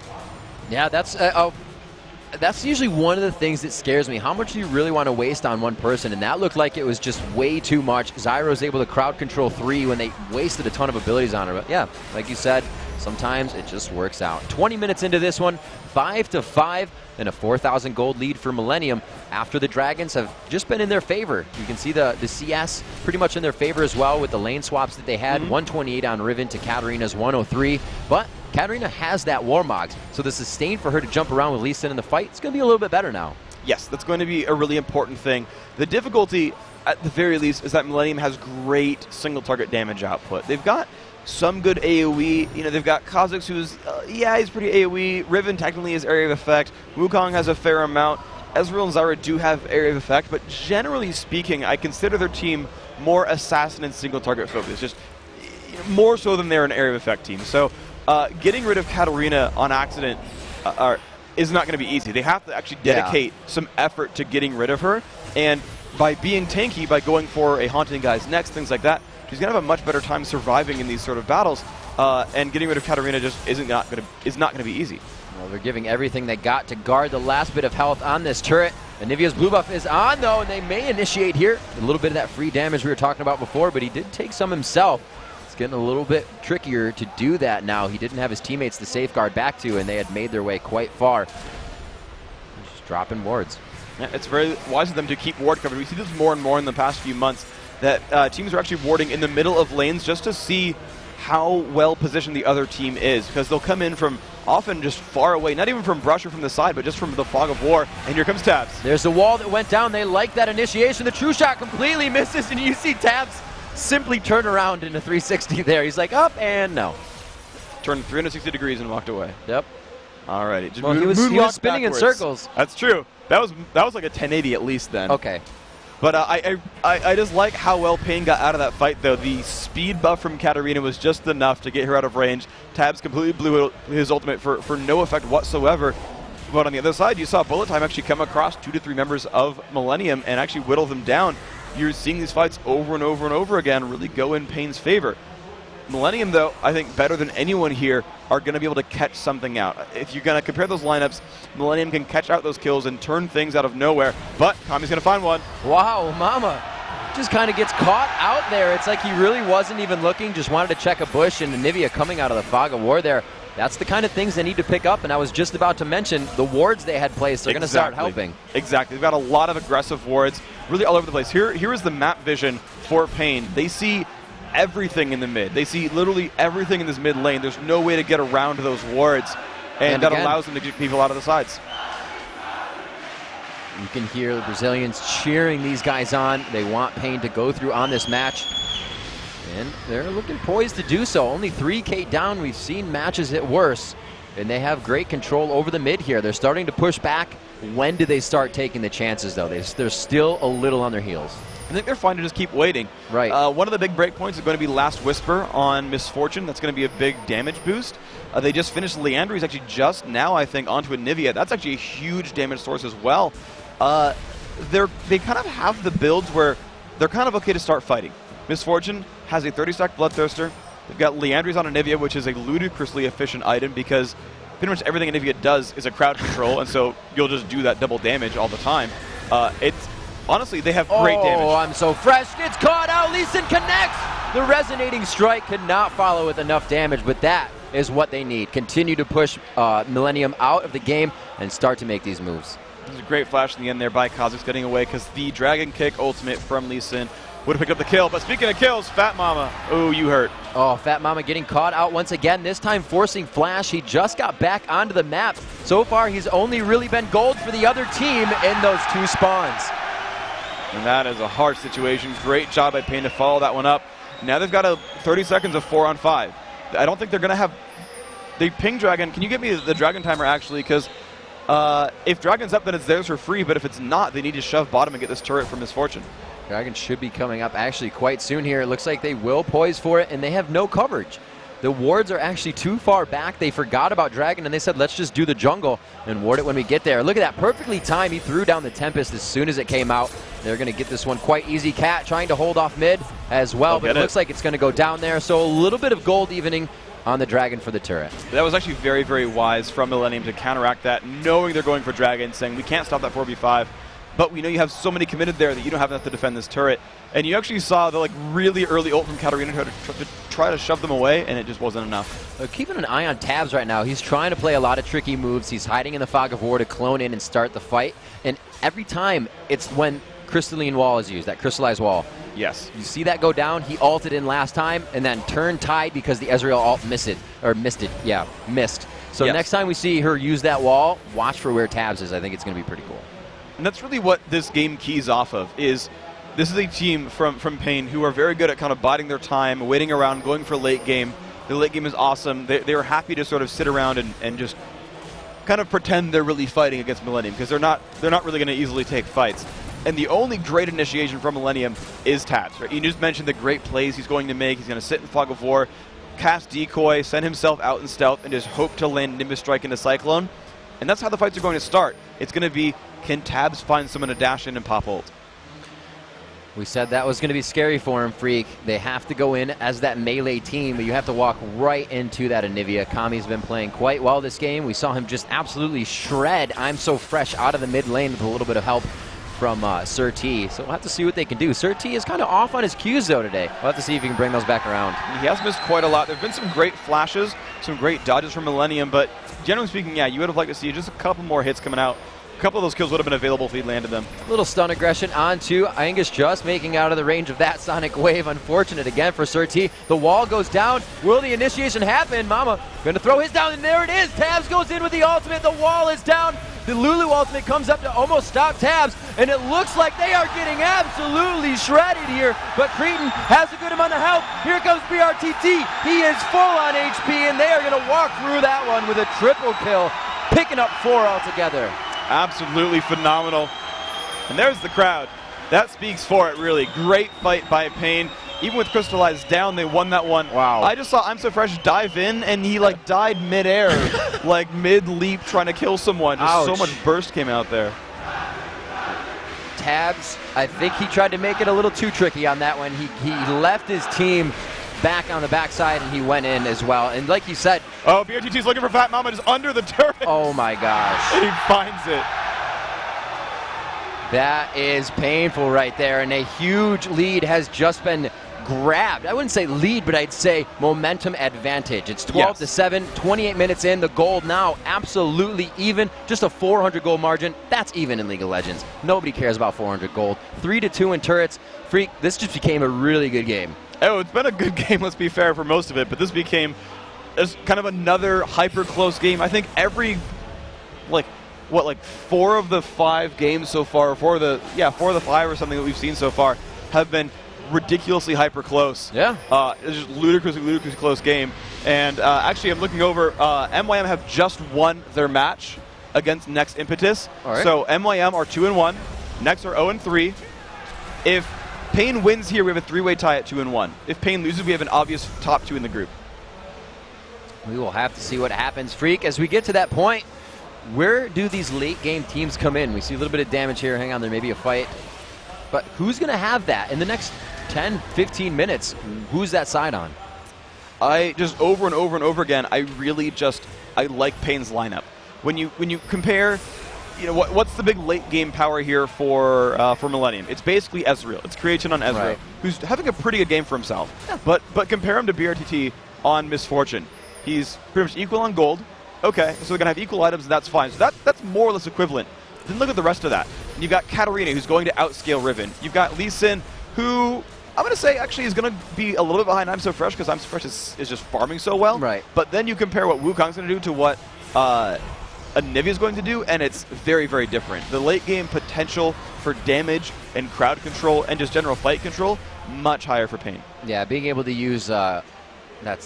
Yeah, that's usually one of the things that scares me. How much do you really want to waste on one person? And that looked like it was just way too much. Zyra was able to crowd control 3 when they wasted a ton of abilities on her. But yeah, like you said, sometimes it just works out. 20 minutes into this one, 5-5, and a 4,000 gold lead for Millennium after the Dragons have just been in their favor. You can see the CS pretty much in their favor as well with the lane swaps that they had. 128 on Riven to Katarina's 103. But Katarina has that Warmog, so the sustain for her to jump around with Lee Sin in the fight, it's going to be a little bit better now. Yes, that's going to be a really important thing. The difficulty, at the very least, is that Millennium has great single target damage output. They've got some good AoE. They've got Kha'Zix, who's, he's pretty AoE. Riven technically is area of effect. Wukong has a fair amount. Ezreal and Zyra do have area of effect, but generally speaking, I consider their team more assassin and single target focused, just more so than they're an area of effect team. So getting rid of Katarina on accident is not going to be easy. They have to actually dedicate some effort to getting rid of her, and by being tanky, by going for a Haunting Guys next, things like that, she's going to have a much better time surviving in these sort of battles, and getting rid of Katarina just is not going to be easy. Well, they're giving everything they got to guard the last bit of health on this turret. Anivia's blue buff is on, though, and they may initiate here. A little bit of that free damage we were talking about before, but he did take some himself. It's getting a little bit trickier to do that now. He didn't have his teammates to safeguard back to, and they had made their way quite far. Just dropping wards. Yeah, it's very wise of them to keep ward coverage. We see this more and more in the past few months, that teams are actually warding in the middle of lanes just to see how well positioned the other team is, because they'll come in from often just far away, not even from brush or from the side, but just from the fog of war, and here comes Tabs. There's the wall that went down. They like that initiation. The true shot completely misses, and you see Tabs simply turn around in a 360 there. He's like, up and no. Turned 360 degrees and walked away. Yep. All right. Just Well, he was spinning backwards. in circles. That's true. That was like a 1080 at least then. Okay. But I just like how well Pain got out of that fight, though. The speed buff from Katarina was just enough to get her out of range. Tabs completely blew his ultimate for no effect whatsoever. But on the other side, you saw Bullet Time actually come across 2 to 3 members of Millennium and actually whittle them down. You're seeing these fights over and over and over again really go in Pain's favor. Millennium, though, I think better than anyone here, are going to be able to catch something out. If you're going to compare those lineups, Millennium can catch out those kills and turn things out of nowhere, but Kami's going to find one. Wow, Mama just kind of gets caught out there. It's like he really wasn't even looking, just wanted to check a bush, and Anivia coming out of the fog of war there. That's the kind of things they need to pick up, and I was just about to mention the wards they had placed. They're going to start helping. Exactly. They've got a lot of aggressive wards, really all over the place. Here is the map vision for Pain. They see everything in the mid. They see literally everything in this mid lane. There's no way to get around those wards, and that allows them to get people out of the sides. You can hear the Brazilians cheering these guys on. They want Pain to go through on this match, and they're looking poised to do so. Only 3K down. We've seen matches at worse, and they have great control over the mid here. They're starting to push back. When do they start taking the chances, though? They're still a little on their heels. I think they're fine to just keep waiting. Right. One of the big breakpoints is going to be Last Whisper on Misfortune. That's going to be a big damage boost. They just finished Leandri. He's actually just now, I think, onto Anivia. That's actually a huge damage source as well. They kind of have the builds where they're kind of okay to start fighting. Misfortune has a 30-stack Bloodthirster. They've got Leandri's on Anivia, which is a ludicrously efficient item because pretty much everything Anivia does is a crowd control, and so you'll just do that double damage all the time. Honestly, they have great damage. Oh, I'm so fresh. It's caught out. Lee Sin connects. The resonating strike could not follow with enough damage, but that is what they need. Continue to push Millennium out of the game and start to make these moves. There's a great flash in the end there by Kha'Zix getting away because the Dragon Kick ultimate from Lee Sin would have picked up the kill. But speaking of kills, Fat Mama, oh, you hurt. Oh, Fat Mama getting caught out once again, this time forcing Flash. He just got back onto the map. So far, he's only really been gold for the other team in those 2 spawns. And that is a harsh situation. Great job by Pain to follow that one up. Now they've got 30 seconds of 4-on-5. I don't think they're going to have... They ping Dragon. Can you get me the Dragon timer, actually? Because if Dragon's up, then it's theirs for free. But if it's not, they need to shove bottom and get this turret from Misfortune. Dragon should be coming up actually quite soon here. It looks like they will poise for it, and they have no coverage. The wards are actually too far back. They forgot about Dragon, and they said, let's just do the jungle and ward it when we get there. Look at that. Perfectly timed. He threw down the Tempest as soon as it came out. They're going to get this one quite easy. Cat trying to hold off mid as well, but it looks like it's going to go down there. So a little bit of gold evening on the Dragon for the turret. That was actually very, very wise from Millennium to counteract that, knowing they're going for Dragon, saying we can't stop that 4v5. But we know you have so many committed there that you don't have enough to defend this turret. And you actually saw the really early ult from Katarina to try to shove them away, and it just wasn't enough. Keeping an eye on Tabs right now. He's trying to play a lot of tricky moves. He's hiding in the fog of war to clone in and start the fight. And every time, it's when Crystalline Wall is used, that crystallized wall. Yes. You see that go down. He ulted in last time and then turned tied because the Ezreal ult missed it. Yeah, missed. So next time we see her use that wall, watch for where Tabs is. I think it's going to be pretty cool. And that's really what this game keys off of, is this is a team from Pain who are very good at kind of biding their time, waiting around, going for late game. The late game is awesome. They were happy to sort of sit around and just kind of pretend they're really fighting against Millennium, because they're not really going to easily take fights. And the only great initiation from Millennium is Tabs. Right? You just mentioned the great plays he's going to make. He's going to sit in Fog of War, cast Decoy, send himself out in stealth, and just hope to land Nimbus Strike into Cyclone. And that's how the fights are going to start. It's going to be, can Tabs find someone to dash in and pop ult? We said that was going to be scary for him, Freak. They have to go in as that melee team, but you have to walk right into that Anivia. Kami's been playing quite well this game. We saw him just absolutely shred I'm So Fresh out of the mid lane with a little bit of help from Sir T. So we'll have to see what they can do. Sir T is kind of off on his cues, though, today. We'll have to see if he can bring those back around. He has missed quite a lot. There have been some great flashes, some great dodges from Millennium, but generally speaking, yeah, you would have liked to see just a couple more hits coming out. A couple of those kills would have been available if he landed them. Little stun aggression onto Angus, just making out of the range of that Sonic Wave. Unfortunate again for Sir T. The wall goes down. Will the initiation happen? Mama going to throw his down, and there it is. Tabs goes in with the ultimate. The wall is down. The Lulu ultimate comes up to almost stop Tabs, and it looks like they are getting absolutely shredded here. But Cretan has a good amount of health. Here comes BRTT. He is full on HP, and they are going to walk through that one with a triple kill, picking up 4 altogether. Absolutely phenomenal. And there's the crowd. That speaks for it, really. Great fight by Pain. Even with Crystallized down, they won that one. Wow. I just saw I'm So Fresh dive in, and he like died midair, like mid-leap trying to kill someone. Just so much burst came out there. Tabs, I think he tried to make it a little too tricky on that one. He left his team back on the backside, and he went in as well. And like you said... Oh, BRTT's looking for Fat Mama, just under the turret. Oh my gosh. And he finds it. That is painful right there, and a huge lead has just been grabbed. I wouldn't say lead, but I'd say momentum advantage. It's 12-7, 28 minutes in. The gold now absolutely even. Just a 400 gold margin. That's even in League of Legends. Nobody cares about 400 gold. 3-2 in turrets. Freak, this just became a really good game. Oh, it's been a good game, let's be fair, for most of it, but this became kind of another hyper-close game. I think every, like 4 of the 5 games so far, 4 of the 5 or something that we've seen so far have been ridiculously hyper-close. Yeah. It's just ludicrously close game. And actually, I'm looking over, MYM have just won their match against Next Impetus. All right. So MYM are 2-1, Next are 0-3. If Pain wins here, we have a 3-way tie at 2-1. If Pain loses, we have an obvious top 2 in the group. We will have to see what happens, Freak. As we get to that point, where do these late game teams come in? We see a little bit of damage here. Hang on, there may be a fight. But who's going to have that in the next 10, 15 minutes? Who's that side on? I just over and over and over again, I like Pain's lineup. When you compare, you know, what's the big late game power here for Millennium? It's basically Ezreal. It's creation on Ezreal, right, who's having a pretty good game for himself. Yeah. But compare him to BRTT on Misfortune. He's pretty much equal on gold. Okay, so they're going to have equal items, and that's fine. So that's more or less equivalent. Then look at the rest of that. You've got Katarina, who's going to outscale Riven. You've got Lee Sin, who I'm going to say actually is going to be a little bit behind I'm So Fresh, because I'm So Fresh is just farming so well. Right. But then you compare what Wukong's going to do to what Anivia is going to do, and it's very, very different. The late game potential for damage and crowd control and just general fight control, much higher for Pain. Yeah, being able to use that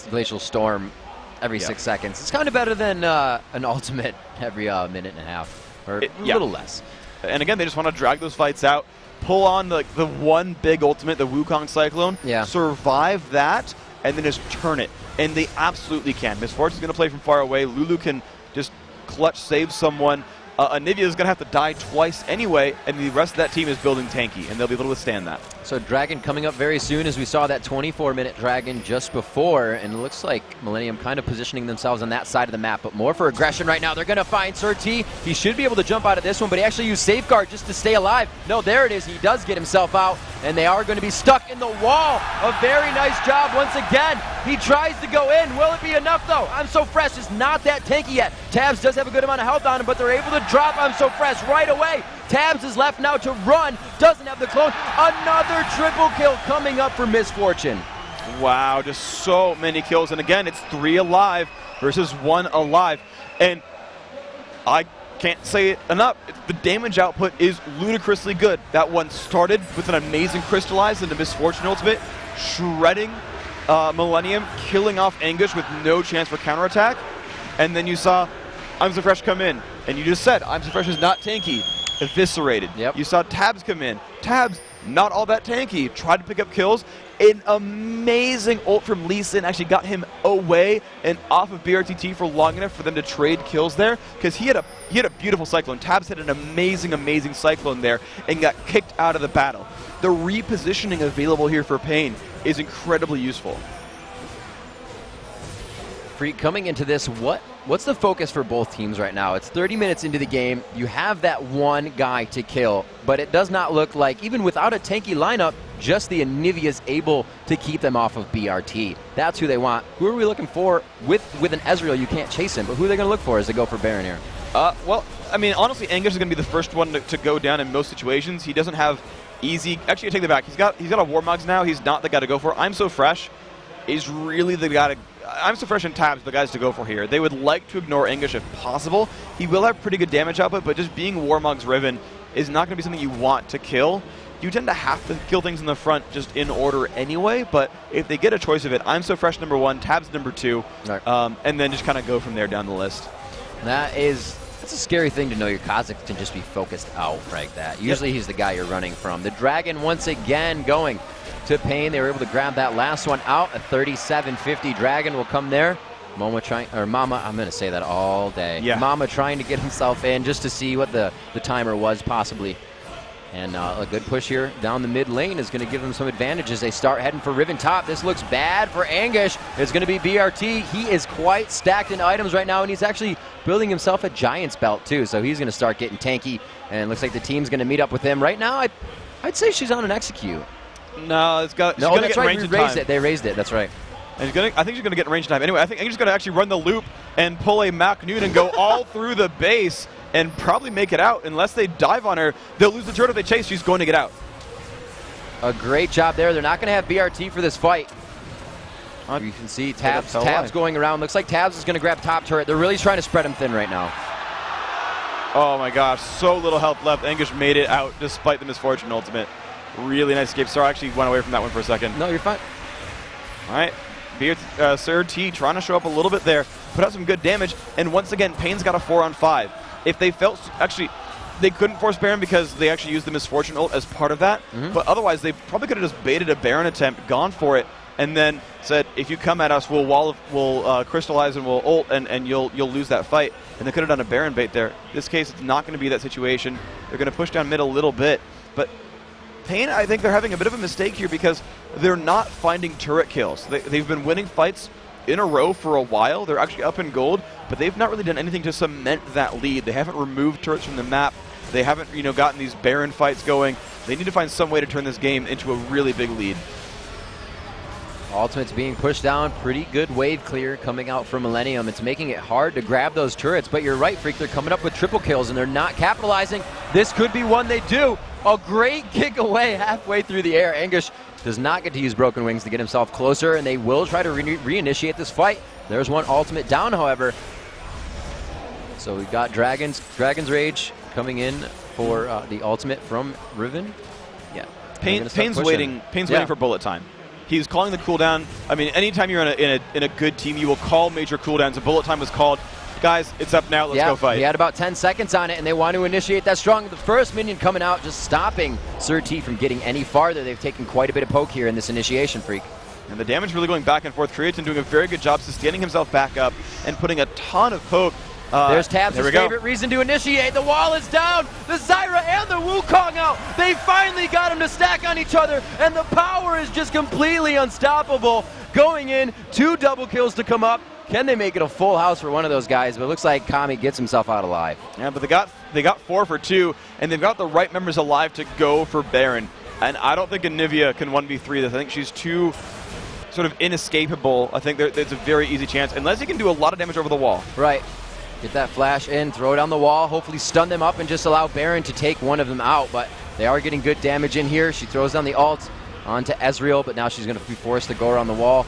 Glacial Storm every 6 seconds. It's kind of better than an ultimate every minute and a half, or a little less. And again, they just want to drag those fights out, pull on the one big ultimate, the Wukong Cyclone, survive that, and then just turn it. And they absolutely can. Misfortune's going to play from far away. Lulu can just clutch save someone. Anivia is going to have to die twice anyway, and the rest of that team is building tanky, and they'll be able to withstand that. So Dragon coming up very soon, as we saw that 24-minute Dragon just before, and it looks like Millennium kind of positioning themselves on that side of the map, but more for aggression right now. They're going to find Sir T. He should be able to jump out of this one, but he actually used Safeguard just to stay alive. No, there it is. He does get himself out, and they are going to be stuck in the wall. A very nice job once again. He tries to go in. Will it be enough, though? I'm So Fresh is not that tanky yet. Tabs does have a good amount of health on him, but they're able to drop I'm So Fresh right away. Tabs is left now to run. Doesn't have the clone. Another triple kill coming up for Misfortune. Wow, just so many kills. And again, it's 3 alive versus 1 alive. And I can't say it enough. The damage output is ludicrously good. That one started with an amazing Crystallize into Misfortune ultimate, shredding Millennium, killing off Anguish with no chance for counterattack. And then you saw I'm So Fresh come in, and you just said I'm So Fresh is not tanky. Eviscerated. Yep. You saw Tabs come in. Tabs, not all that tanky. Tried to pick up kills. An amazing ult from Lee Sin actually got him away and off of BRTT for long enough for them to trade kills there, because he had a beautiful Cyclone. Tabs had an amazing Cyclone there and got kicked out of the battle. The repositioning available here for Pain is incredibly useful. Freak, coming into this, what's the focus for both teams right now? It's 30 minutes into the game. You have that one guy to kill, but it does not look like, even without a tanky lineup, just the Anivia's able to keep them off of BRT. That's who they want. Who are we looking for? With an Ezreal, you can't chase him, but who are they going to look for as they go for Baron here? Well, I mean, honestly, Angus is going to be the first one to go down in most situations. He doesn't have easy... Actually, I take that back. He's got a Warmogs now. He's not the guy to go for. I'm So Fresh is really the guy to... I'm So Fresh and Tabs the guys to go for here. They would like to ignore Anguish if possible. He will have pretty good damage output, but just being Warmogs Riven is not going to be something you want to kill. You tend to have to kill things in the front just in order anyway, but if they get a choice of it, I'm So Fresh number 1, Tabs number 2, right. And then just kind of go from there down the list. That's a scary thing to know your Kha'Zix can just be focused out like that. Usually he's the guy you're running from. The Dragon once again going to Pain. They were able to grab that last one out. A 37-50 Dragon will come there. Mama, I'm going to say that all day. Yeah. Mama trying to get himself in just to see what the timer was possibly. And a good push here down the mid lane is going to give them some advantages. They start heading for Riven top. This looks bad for Anguish. It's going to be BRT. He is quite stacked in items right now, and he's actually building himself a Giant's Belt too. So he's going to start getting tanky, and it looks like the team's going to meet up with him. Right now, I'd say she's on an execute. No, it's got. No, that's right. We raised it. They raised it. That's right. And I think she's going to get in range time. Anyway, I think Anguish is going to actually run the loop and pull a Mac Noon and go all through the base and probably make it out. Unless they dive on her, they'll lose the turret if they chase. She's going to get out. A great job there. They're not going to have BRT for this fight. You can see Tabs going around. Looks like Tabs is going to grab top turret. They're really trying to spread him thin right now. Oh my gosh, so little health left. Anguish made it out despite the misfortune ultimate. Really nice escape. Sorry, I actually went away from that one for a second. No, you're fine. All right. Sir T trying to show up a little bit there, put out some good damage, and once again, Pain's got a 4-on-5. If they felt, actually, they couldn't force Baron because they actually used the Misfortune ult as part of that, but otherwise they probably could have just baited a Baron attempt, gone for it, and then said, if you come at us, we'll crystallize and we'll ult, and you'll lose that fight. And they could have done a Baron bait there. In this case, it's not going to be that situation. They're going to push down mid a little bit, but Pain, I think they're having a bit of a mistake here because they're not finding turret kills. They've been winning fights in a row for a while. They're actually up in gold, but they've not really done anything to cement that lead. They haven't removed turrets from the map. They haven't, gotten these Baron fights going. They need to find some way to turn this game into a really big lead. Ultimate's being pushed down. Pretty good wave clear coming out from Millennium. It's making it hard to grab those turrets, but you're right, Freak. They're coming up with triple kills, and they're not capitalizing. This could be one they do. A great kick away halfway through the air. Anguish does not get to use Broken Wings to get himself closer, and they will try to reinitiate this fight. There's one ultimate down, however. So we've got Dragon's Rage coming in for the ultimate from Riven. Yeah. Pain's waiting for bullet time. He's calling the cooldown. I mean, anytime you're in a good team, you will call major cooldowns. A bullet time was called. Guys, it's up now. Let's go fight. He had about 10 seconds on it, and they want to initiate that strong. The first minion coming out, just stopping Sir T from getting any farther. They've taken quite a bit of poke here in this initiation, Freak. And the damage really going back and forth. Creatin doing a very good job sustaining himself back up and putting a ton of poke. There's Tabs' favorite reason to initiate. The wall is down. The Zyra and the Wukong out. They finally got him to stack on each other, and the power is just completely unstoppable. Going in, 2 double kills to come up. Can they make it a full house for one of those guys? But it looks like Kami gets himself out alive. Yeah, but they got 4 for 2, and they've got the right members alive to go for Baron. And I don't think Anivia can 1v3 this. I think she's too sort of inescapable. I think there's a very easy chance, unless he can do a lot of damage over the wall. Right. Get that flash in, throw it on the wall, hopefully stun them up and just allow Baron to take one of them out. But they are getting good damage in here. She throws down the ult onto Ezreal, but now she's going to be forced to go around the wall.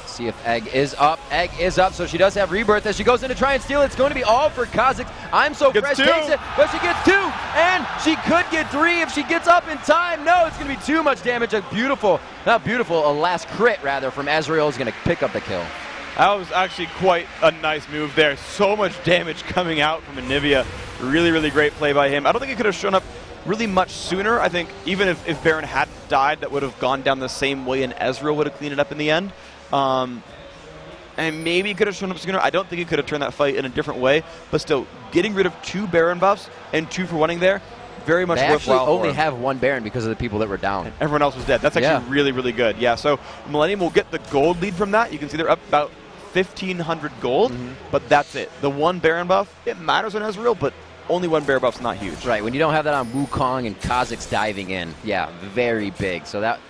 See if Egg is up. Egg is up, so she does have Rebirth as she goes in to try and steal it. It's going to be all for Kha'Zix. I'm So Fresh takes it, but she gets 2, and she could get 3 if she gets up in time. No, it's going to be too much damage. A last crit, rather, from Ezreal is going to pick up the kill. That was actually quite a nice move there. So much damage coming out from Anivia. Really, really great play by him. I don't think he could have shown up really much sooner. I think even if Baron hadn't died, that would have gone down the same way and Ezreal would have cleaned it up in the end. And maybe he could have shown up sooner. I don't think he could have turned that fight in a different way. But still, getting rid of 2 Baron buffs and 2 for winning there, very much worthwhile. They actually only have 1 Baron because of the people that were down. And everyone else was dead. That's actually really, really good. Yeah, so Millennium will get the gold lead from that. You can see they're up about 1,500 gold, but that's it. The 1 Baron buff, it matters on Ezreal, but only 1 Baron buff's not huge. Right, when you don't have that on Wukong and Kha'Zix diving in, yeah, very big. So that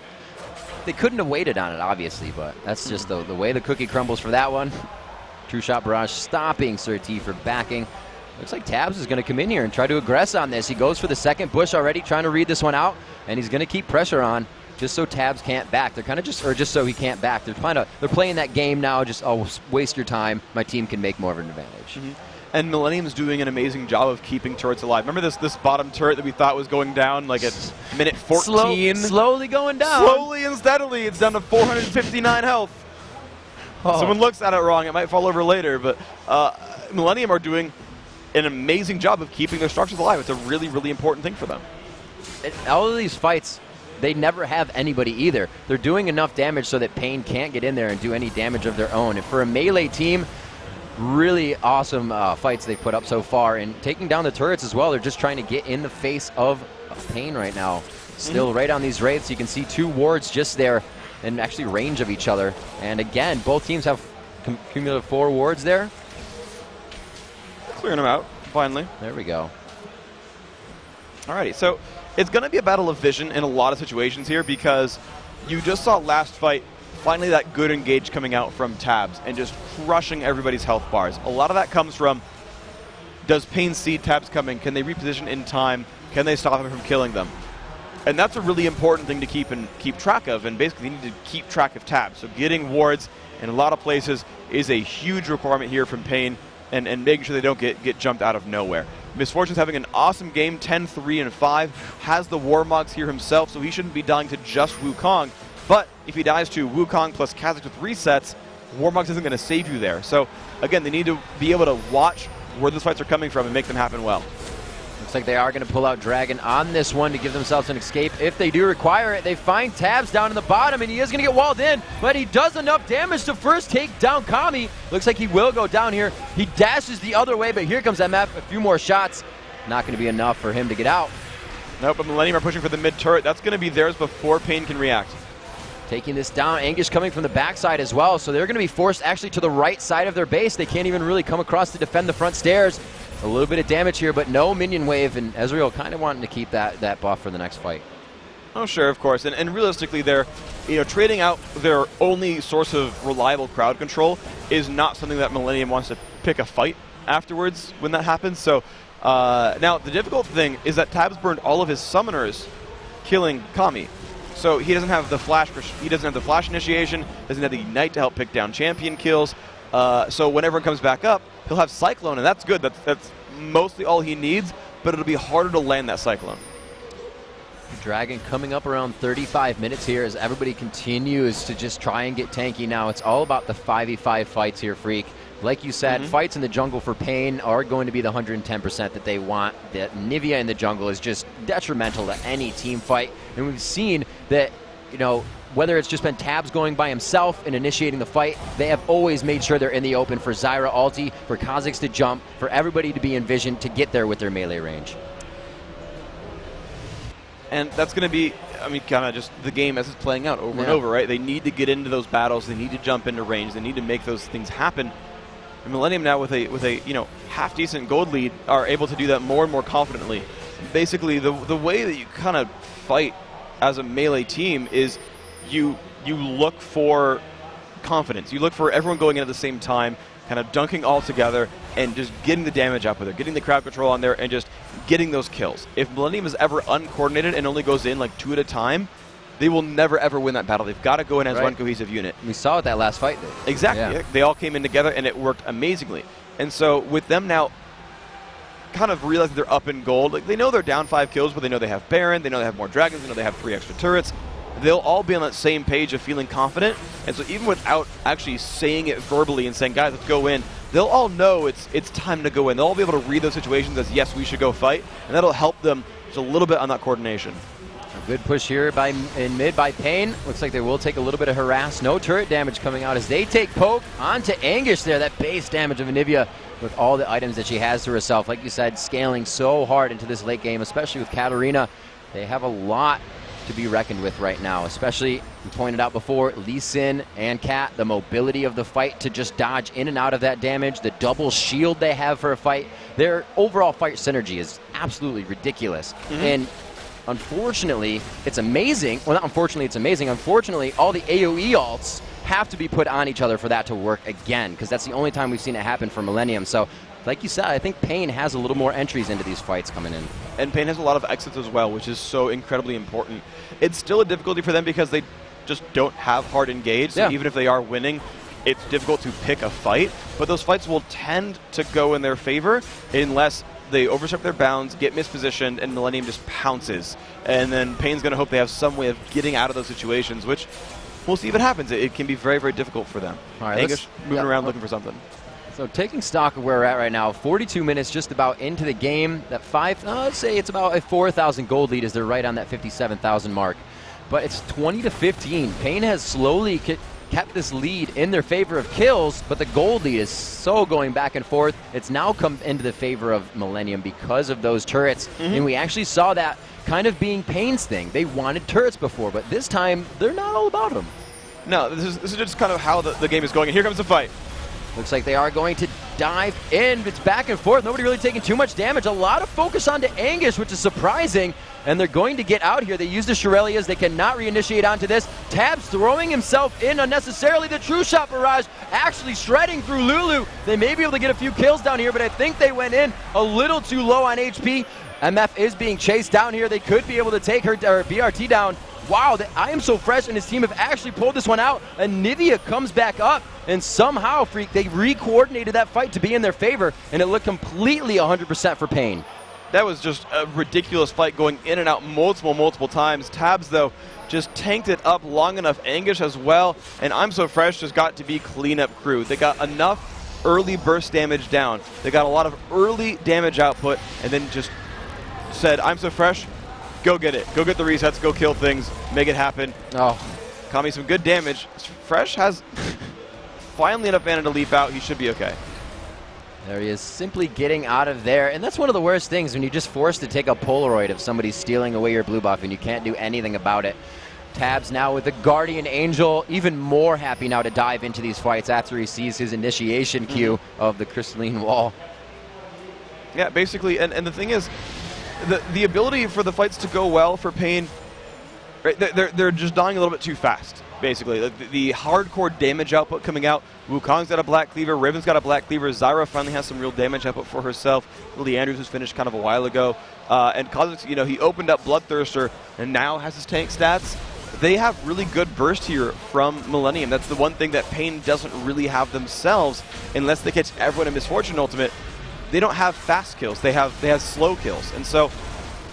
they couldn't have waited on it, obviously, but that's just the way the cookie crumbles for that one. True Shot Barrage stopping Sir T for backing. Looks like Tabs is going to come in here and try to aggress on this. He goes for the second bush already, trying to read this one out, and he's going to keep pressure on just so Tabs can't back. They're kind of just so he can't back. They're playing that game now, just, oh, waste your time. My team can make more of an advantage. And Millennium's doing an amazing job of keeping turrets alive. Remember this bottom turret that we thought was going down like at minute 14? Slowly going down. Slowly and steadily. It's down to 459 health. Someone looks at it wrong. It might fall over later, but Millennium are doing an amazing job of keeping their structures alive. It's a really, really important thing for them. All of these fights, they never have anybody either. They're doing enough damage so that Pain can't get in there and do any damage of their own. And for a melee team, really awesome fights they've put up so far. And taking down the turrets as well. They're just trying to get in the face of Pain right now. Still right on these wraiths. You can see 2 wards just there in actually range of each other. And again, both teams have cumulative 4 wards there. Clearing them out, finally. There we go. Alrighty, so it's going to be a battle of vision in a lot of situations here because you just saw last fight, finally that good engage coming out from Tabs and just crushing everybody's health bars. A lot of that comes from, does Pain see Tabs coming? Can they reposition in time? Can they stop him from killing them? And that's a really important thing to keep track of, and basically you need to keep track of Tabs. So getting wards in a lot of places is a huge requirement here from Pain, and making sure they don't get jumped out of nowhere. Misfortune's having an awesome game, 10, 3, and 5. Has the Warmogs here himself, so he shouldn't be dying to just Wukong. But if he dies to Wukong plus Kha'Zix with resets, Warmogs isn't going to save you there. So again, they need to be able to watch where those fights are coming from and make them happen well. Looks like they are going to pull out Dragon on this one to give themselves an escape. If they do require it, they find Tabs down in the bottom, and he is going to get walled in, but he does enough damage to first take down Kami. Looks like he will go down here. He dashes the other way, but here comes MF. A few more shots. Not going to be enough for him to get out. Nope, but Millennium are pushing for the mid turret. That's going to be theirs before Pain can react. Taking this down. Anguish coming from the backside as well, so they're going to be forced actually to the right side of their base. They can't even really come across to defend the front stairs. A little bit of damage here, but no minion wave, and Ezreal kind of wanting to keep that buff for the next fight. Oh, sure, of course. And realistically, they're trading out their only source of reliable crowd control is not something that Millennium wants to pick a fight afterwards when that happens. So now the difficult thing is that Tabs burned all of his summoners killing Kami. So he doesn't have the flash. He doesn't have the flash initiation. Doesn't have the ignite to help pick down champion kills. So whenever it comes back up, he'll have Cyclone, and that's good. That's mostly all he needs, but it'll be harder to land that Cyclone. Dragon coming up around 35 minutes here as everybody continues to just try and get tanky now. It's all about the 5v5 fights here, Freak. Like you said, fights in the jungle for Pain are going to be the 110% that they want. That Nivea in the jungle is just detrimental to any team fight. And we've seen that, whether it's just been Tabs going by himself and initiating the fight, they have always made sure they're in the open for Zyra ulti, for Kha'Zix to jump, for everybody to be in vision to get there with their melee range. And that's going to be, kind of just the game as it's playing out over and over, right? They need to get into those battles. They need to jump into range. They need to make those things happen. And Millennium now with a half-decent gold lead are able to do that more and more confidently. Basically, the way that you kind of fight as a melee team is you look for confidence. You look for everyone going in at the same time, kind of dunking all together and just getting the damage up with it, getting the crowd control on there, and just getting those kills. If Millennium is ever uncoordinated and only goes in like 2 at a time, they will never, ever win that battle. They've got to go in as one cohesive unit. We saw it that last fight. Exactly. Yeah. They all came in together, and it worked amazingly. And so with them now kind of realizing they're up in gold, like they know they're down 5 kills, but they know they have Baron, they know they have more dragons, they know they have 3 extra turrets. they'll all be on that same page of feeling confident. And so even without actually saying it verbally and saying, guys, let's go in, they'll all know it's time to go in. They'll all be able to read those situations as, yes, we should go fight, and that'll help them just a little bit on that coordination. A good push here in mid by Payne. Looks like they will take a little bit of harass. No turret damage coming out as they take poke onto Anguish there. That base damage of Anivia with all the items that she has to herself. Like you said, scaling so hard into this late game, especially with Katarina. They have a lot to be reckoned with right now, especially, we pointed out before, Lee Sin and Kat, the mobility of the fight to just dodge in and out of that damage, the double shield they have for a fight. Their overall fight synergy is absolutely ridiculous. And unfortunately, it's amazing. Well, not unfortunately, it's amazing. Unfortunately, all the AoE ults have to be put on each other for that to work again, because that's the only time we've seen it happen for Millennium. So, like you said, I think Payne has a little more entries into these fights coming in. And Payne has a lot of exits as well, which is so incredibly important. It's still a difficulty for them because they just don't have hard engage. So even if they are winning, it's difficult to pick a fight. But those fights will tend to go in their favor unless they overstep their bounds, get mispositioned, and Millennium just pounces. And then Payne's going to hope they have some way of getting out of those situations, which we'll see if it happens. It can be very, very difficult for them. All right, Anguish moving around looking for something. So taking stock of where we're at right now, 42 minutes just about into the game. That let's say it's about a 4,000 gold lead as they're right on that 57,000 mark. But it's 20 to 15. Payne has slowly kept this lead in their favor of kills, but the gold lead is so going back and forth. It's now come into the favor of Millennium because of those turrets. And we actually saw that kind of being Payne's thing. They wanted turrets before, but this time they're not all about them. No, this is just kind of how the game is going. And here comes the fight. Looks like they are going to dive in. It's back and forth. Nobody really taking too much damage. A lot of focus onto Anguish, which is surprising. And they're going to get out here. They use the Shurelya's. They cannot reinitiate onto this. Tabs throwing himself in unnecessarily. The True Shot Barrage actually shredding through Lulu. They may be able to get a few kills down here, but I think they went in a little too low on HP. MF is being chased down here. They could be able to take her BRT down. Wow, I Am So Fresh and his team have actually pulled this one out. Anivia comes back up, and somehow, Freak, they re-coordinated that fight to be in their favor, and it looked completely 100% for Payne. That was just a ridiculous fight going in and out multiple times. Tabs, though, just tanked it up long enough. Anguish as well, and I'm So Fresh just got to be cleanup crew. They got enough early burst damage down. They got a lot of early damage output, and then just said, I'm So Fresh, go get it. Go get the resets, go kill things, make it happen. Oh, Caught me some good damage. Fresh has finally enough mana to leap out. He should be okay. there he is, simply getting out of there. And that's one of the worst things when you're just forced to take a Polaroid of somebody stealing away your blue buff and you can't do anything about it. Tabs now with the Guardian Angel, even more happy now to dive into these fights after he sees his initiation cue of the Crystalline Wall. Yeah, basically, and the thing is, the ability for the fights to go well for Payne, right, they're just dying a little bit too fast, basically. The hardcore damage output coming out, Wukong's got a Black Cleaver, Riven's got a Black Cleaver, Zyra finally has some real damage output for herself, Lily Andrews was finished kind of a while ago, and Kha'Zix, you know, he opened up Bloodthirster and now has his tank stats. They have really good burst here from Millennium. That's the one thing that Payne doesn't really have themselves unless they catch everyone in Misfortune Ultimate. They don't have fast kills. They have slow kills. And so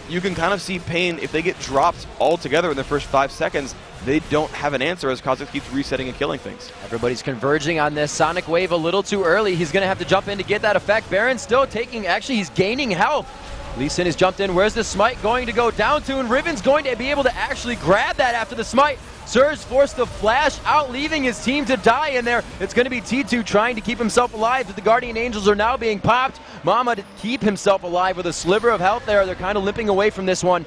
you can kind of see Payne, if they get dropped altogether in the first 5 seconds, they don't have an answer as Kha'Zix keeps resetting and killing things. Everybody's converging on this Sonic Wave a little too early. He's going to have to jump in to get that effect. Baron still taking, actually he's gaining health. Lee Sin has jumped in. Where's the smite going to go down to? And Riven's going to be able to actually grab that after the smite. Surge forced to flash out, leaving his team to die in there. It's going to be T2 trying to keep himself alive, but the Guardian Angels are now being popped. Mama to keep himself alive with a sliver of health there. They're kind of limping away from this one.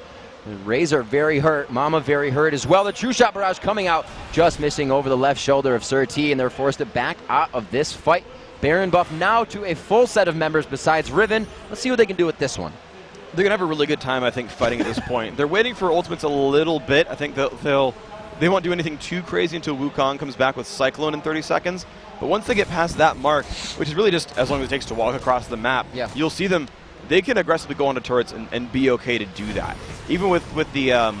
Razor very hurt. Mama very hurt as well. The True Shot Barrage coming out, just missing over the left shoulder of Sir T, and they're forced to back out of this fight. Baron buff now to a full set of members besides Riven. Let's see what they can do with this one. They're going to have a really good time, I think, fighting at this point. They're waiting for ultimates a little bit. I think they won't do anything too crazy until Wukong comes back with Cyclone in 30 seconds. But once they get past that mark, which is really just as long as it takes to walk across the map, you'll see them. They can aggressively go onto turrets and be okay to do that. Even with the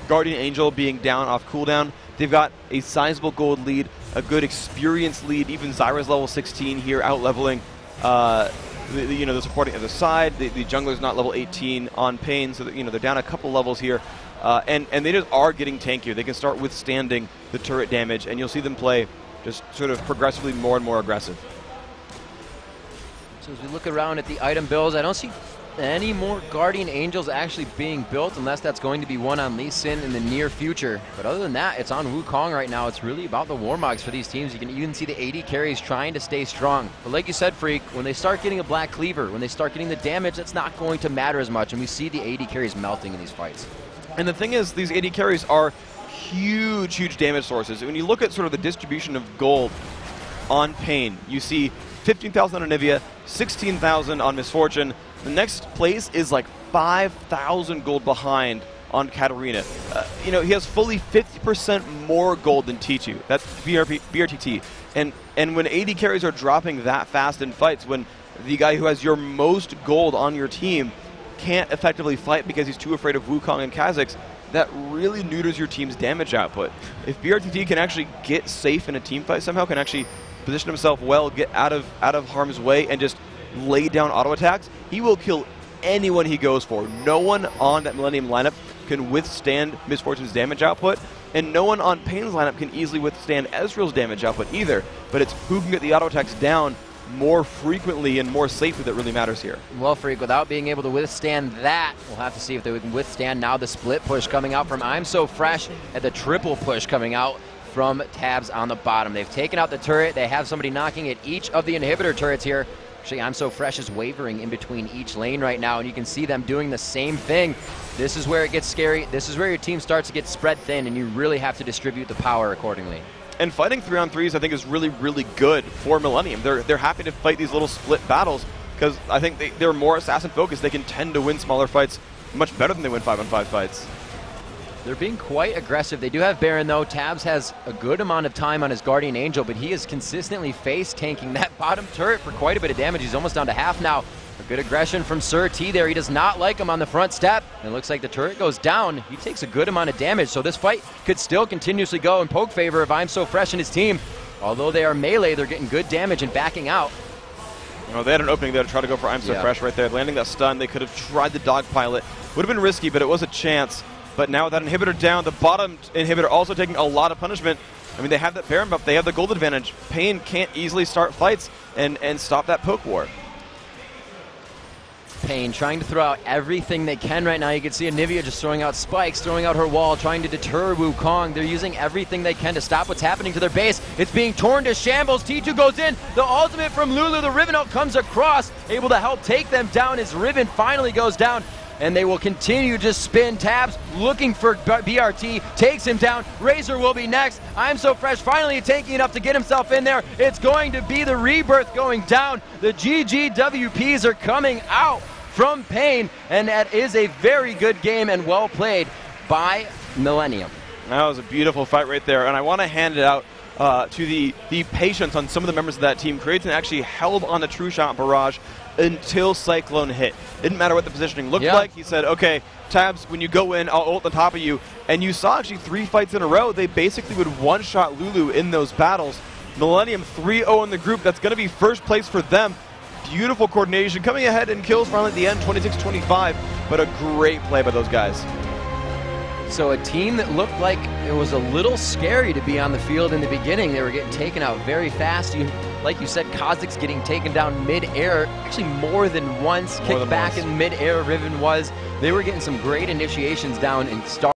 Guardian Angel being down off cooldown, they've got a sizable gold lead, a good experience lead. Even Zyra's level 16 here, out-leveling the supporting other side. The jungler's not level 18 on Payne, so that, they're down a couple levels here. and they just are getting tankier. They can start withstanding the turret damage, and you'll see them play just sort of progressively more and more aggressive. So as we look around at the item builds, I don't see any more Guardian Angels actually being built, unless that's going to be one on Lee Sin in the near future. But other than that, it's on Wukong right now. It's really about the Warmogs for these teams. You can even see the AD carries trying to stay strong. But like you said, Freak, when they start getting a Black Cleaver, when they start getting the damage, that's not going to matter as much. And we see the AD carries melting in these fights. And the thing is, these AD carries are huge, huge damage sources. When you look at sort of the distribution of gold on Pain, you see 15,000 on Anivia, 16,000 on Misfortune. The next place is like 5,000 gold behind on Katarina. He has fully 50% more gold than T2. That's BRTT. And when AD carries are dropping that fast in fights, when the guy who has your most gold on your team can't effectively fight because he's too afraid of Wukong and Kha'Zix, that really neuters your team's damage output. If BRTT can actually get safe in a team fight somehow, can actually position himself well, get out of harm's way, and just lay down auto attacks, he will kill anyone he goes for. No one on that Millennium lineup can withstand Misfortune's damage output, and no one on Pain's lineup can easily withstand Ezreal's damage output either. But it's who can get the auto attacks down more frequently and more safely that really matters here. Well, Freak, without being able to withstand that, we'll have to see if they can withstand now the split push coming out from I'm So Fresh and the triple push coming out from Tabs on the bottom. They've taken out the turret. They have somebody knocking at each of the inhibitor turrets here. Actually, I'm So Fresh is wavering in between each lane right now, and you can see them doing the same thing. This is where it gets scary. This is where your team starts to get spread thin, and you really have to distribute the power accordingly. And fighting 3-on-3s, I think, is really, really good for Millennium. They're happy to fight these little split battles because I think they're more assassin-focused. They can tend to win smaller fights much better than they win 5-on-5 fights. They're being quite aggressive. They do have Baron, though. Tabs has a good amount of time on his Guardian Angel, but he is consistently face-tanking that bottom turret for quite a bit of damage. He's almost down to half now. A good aggression from Sir T there. He does not like him on the front step. And it looks like the turret goes down. He takes a good amount of damage, so this fight could still continuously go in poke favor of I'm So Fresh and his team. Although they are melee, they're getting good damage and backing out. They had an opening there to try to go for I'm So Fresh right there. Landing that stun, they could have tried the dog pilot. Would have been risky, but it was a chance. But now with that inhibitor down, the bottom inhibitor also taking a lot of punishment. I mean, they have that Baron buff, they have the gold advantage. Pain can't easily start fights and stop that poke war. Pain trying to throw out everything they can right now. You can see Anivia just throwing out spikes, throwing out her wall, trying to deter Wukong. They're using everything they can to stop what's happening to their base. It's being torn to shambles. T2 goes in. The ultimate from Lulu. The Riven Ult comes across, able to help take them down as Riven finally goes down. And they will continue to spin. Tabs looking for BRT, takes him down. Razor will be next. I'm So Fresh finally tanky enough to get himself in there. It's going to be the Rebirth going down. The GGWPs are coming out from Pain, and that is a very good game and well played by Millennium. That was a beautiful fight right there, and I want to hand it out to the patience on some of the members of that team. Creaton actually held on the True Shot barrage until Cyclone hit. Didn't matter what the positioning looked like. He said, okay, Tabs, when you go in, I'll ult on top of you. And you saw actually 3 fights in a row, they basically would one-shot Lulu in those battles. Millennium 3-0 in the group. That's going to be first place for them. Beautiful coordination. Coming ahead in kills finally at the end, 26-25. But a great play by those guys. So a team that looked like it was a little scary to be on the field in the beginning. They were getting taken out very fast. Like you said, Kha'Zix getting taken down mid-air, actually more than once. Kicked back in mid-air, Riven was. They were getting some great initiations down and start.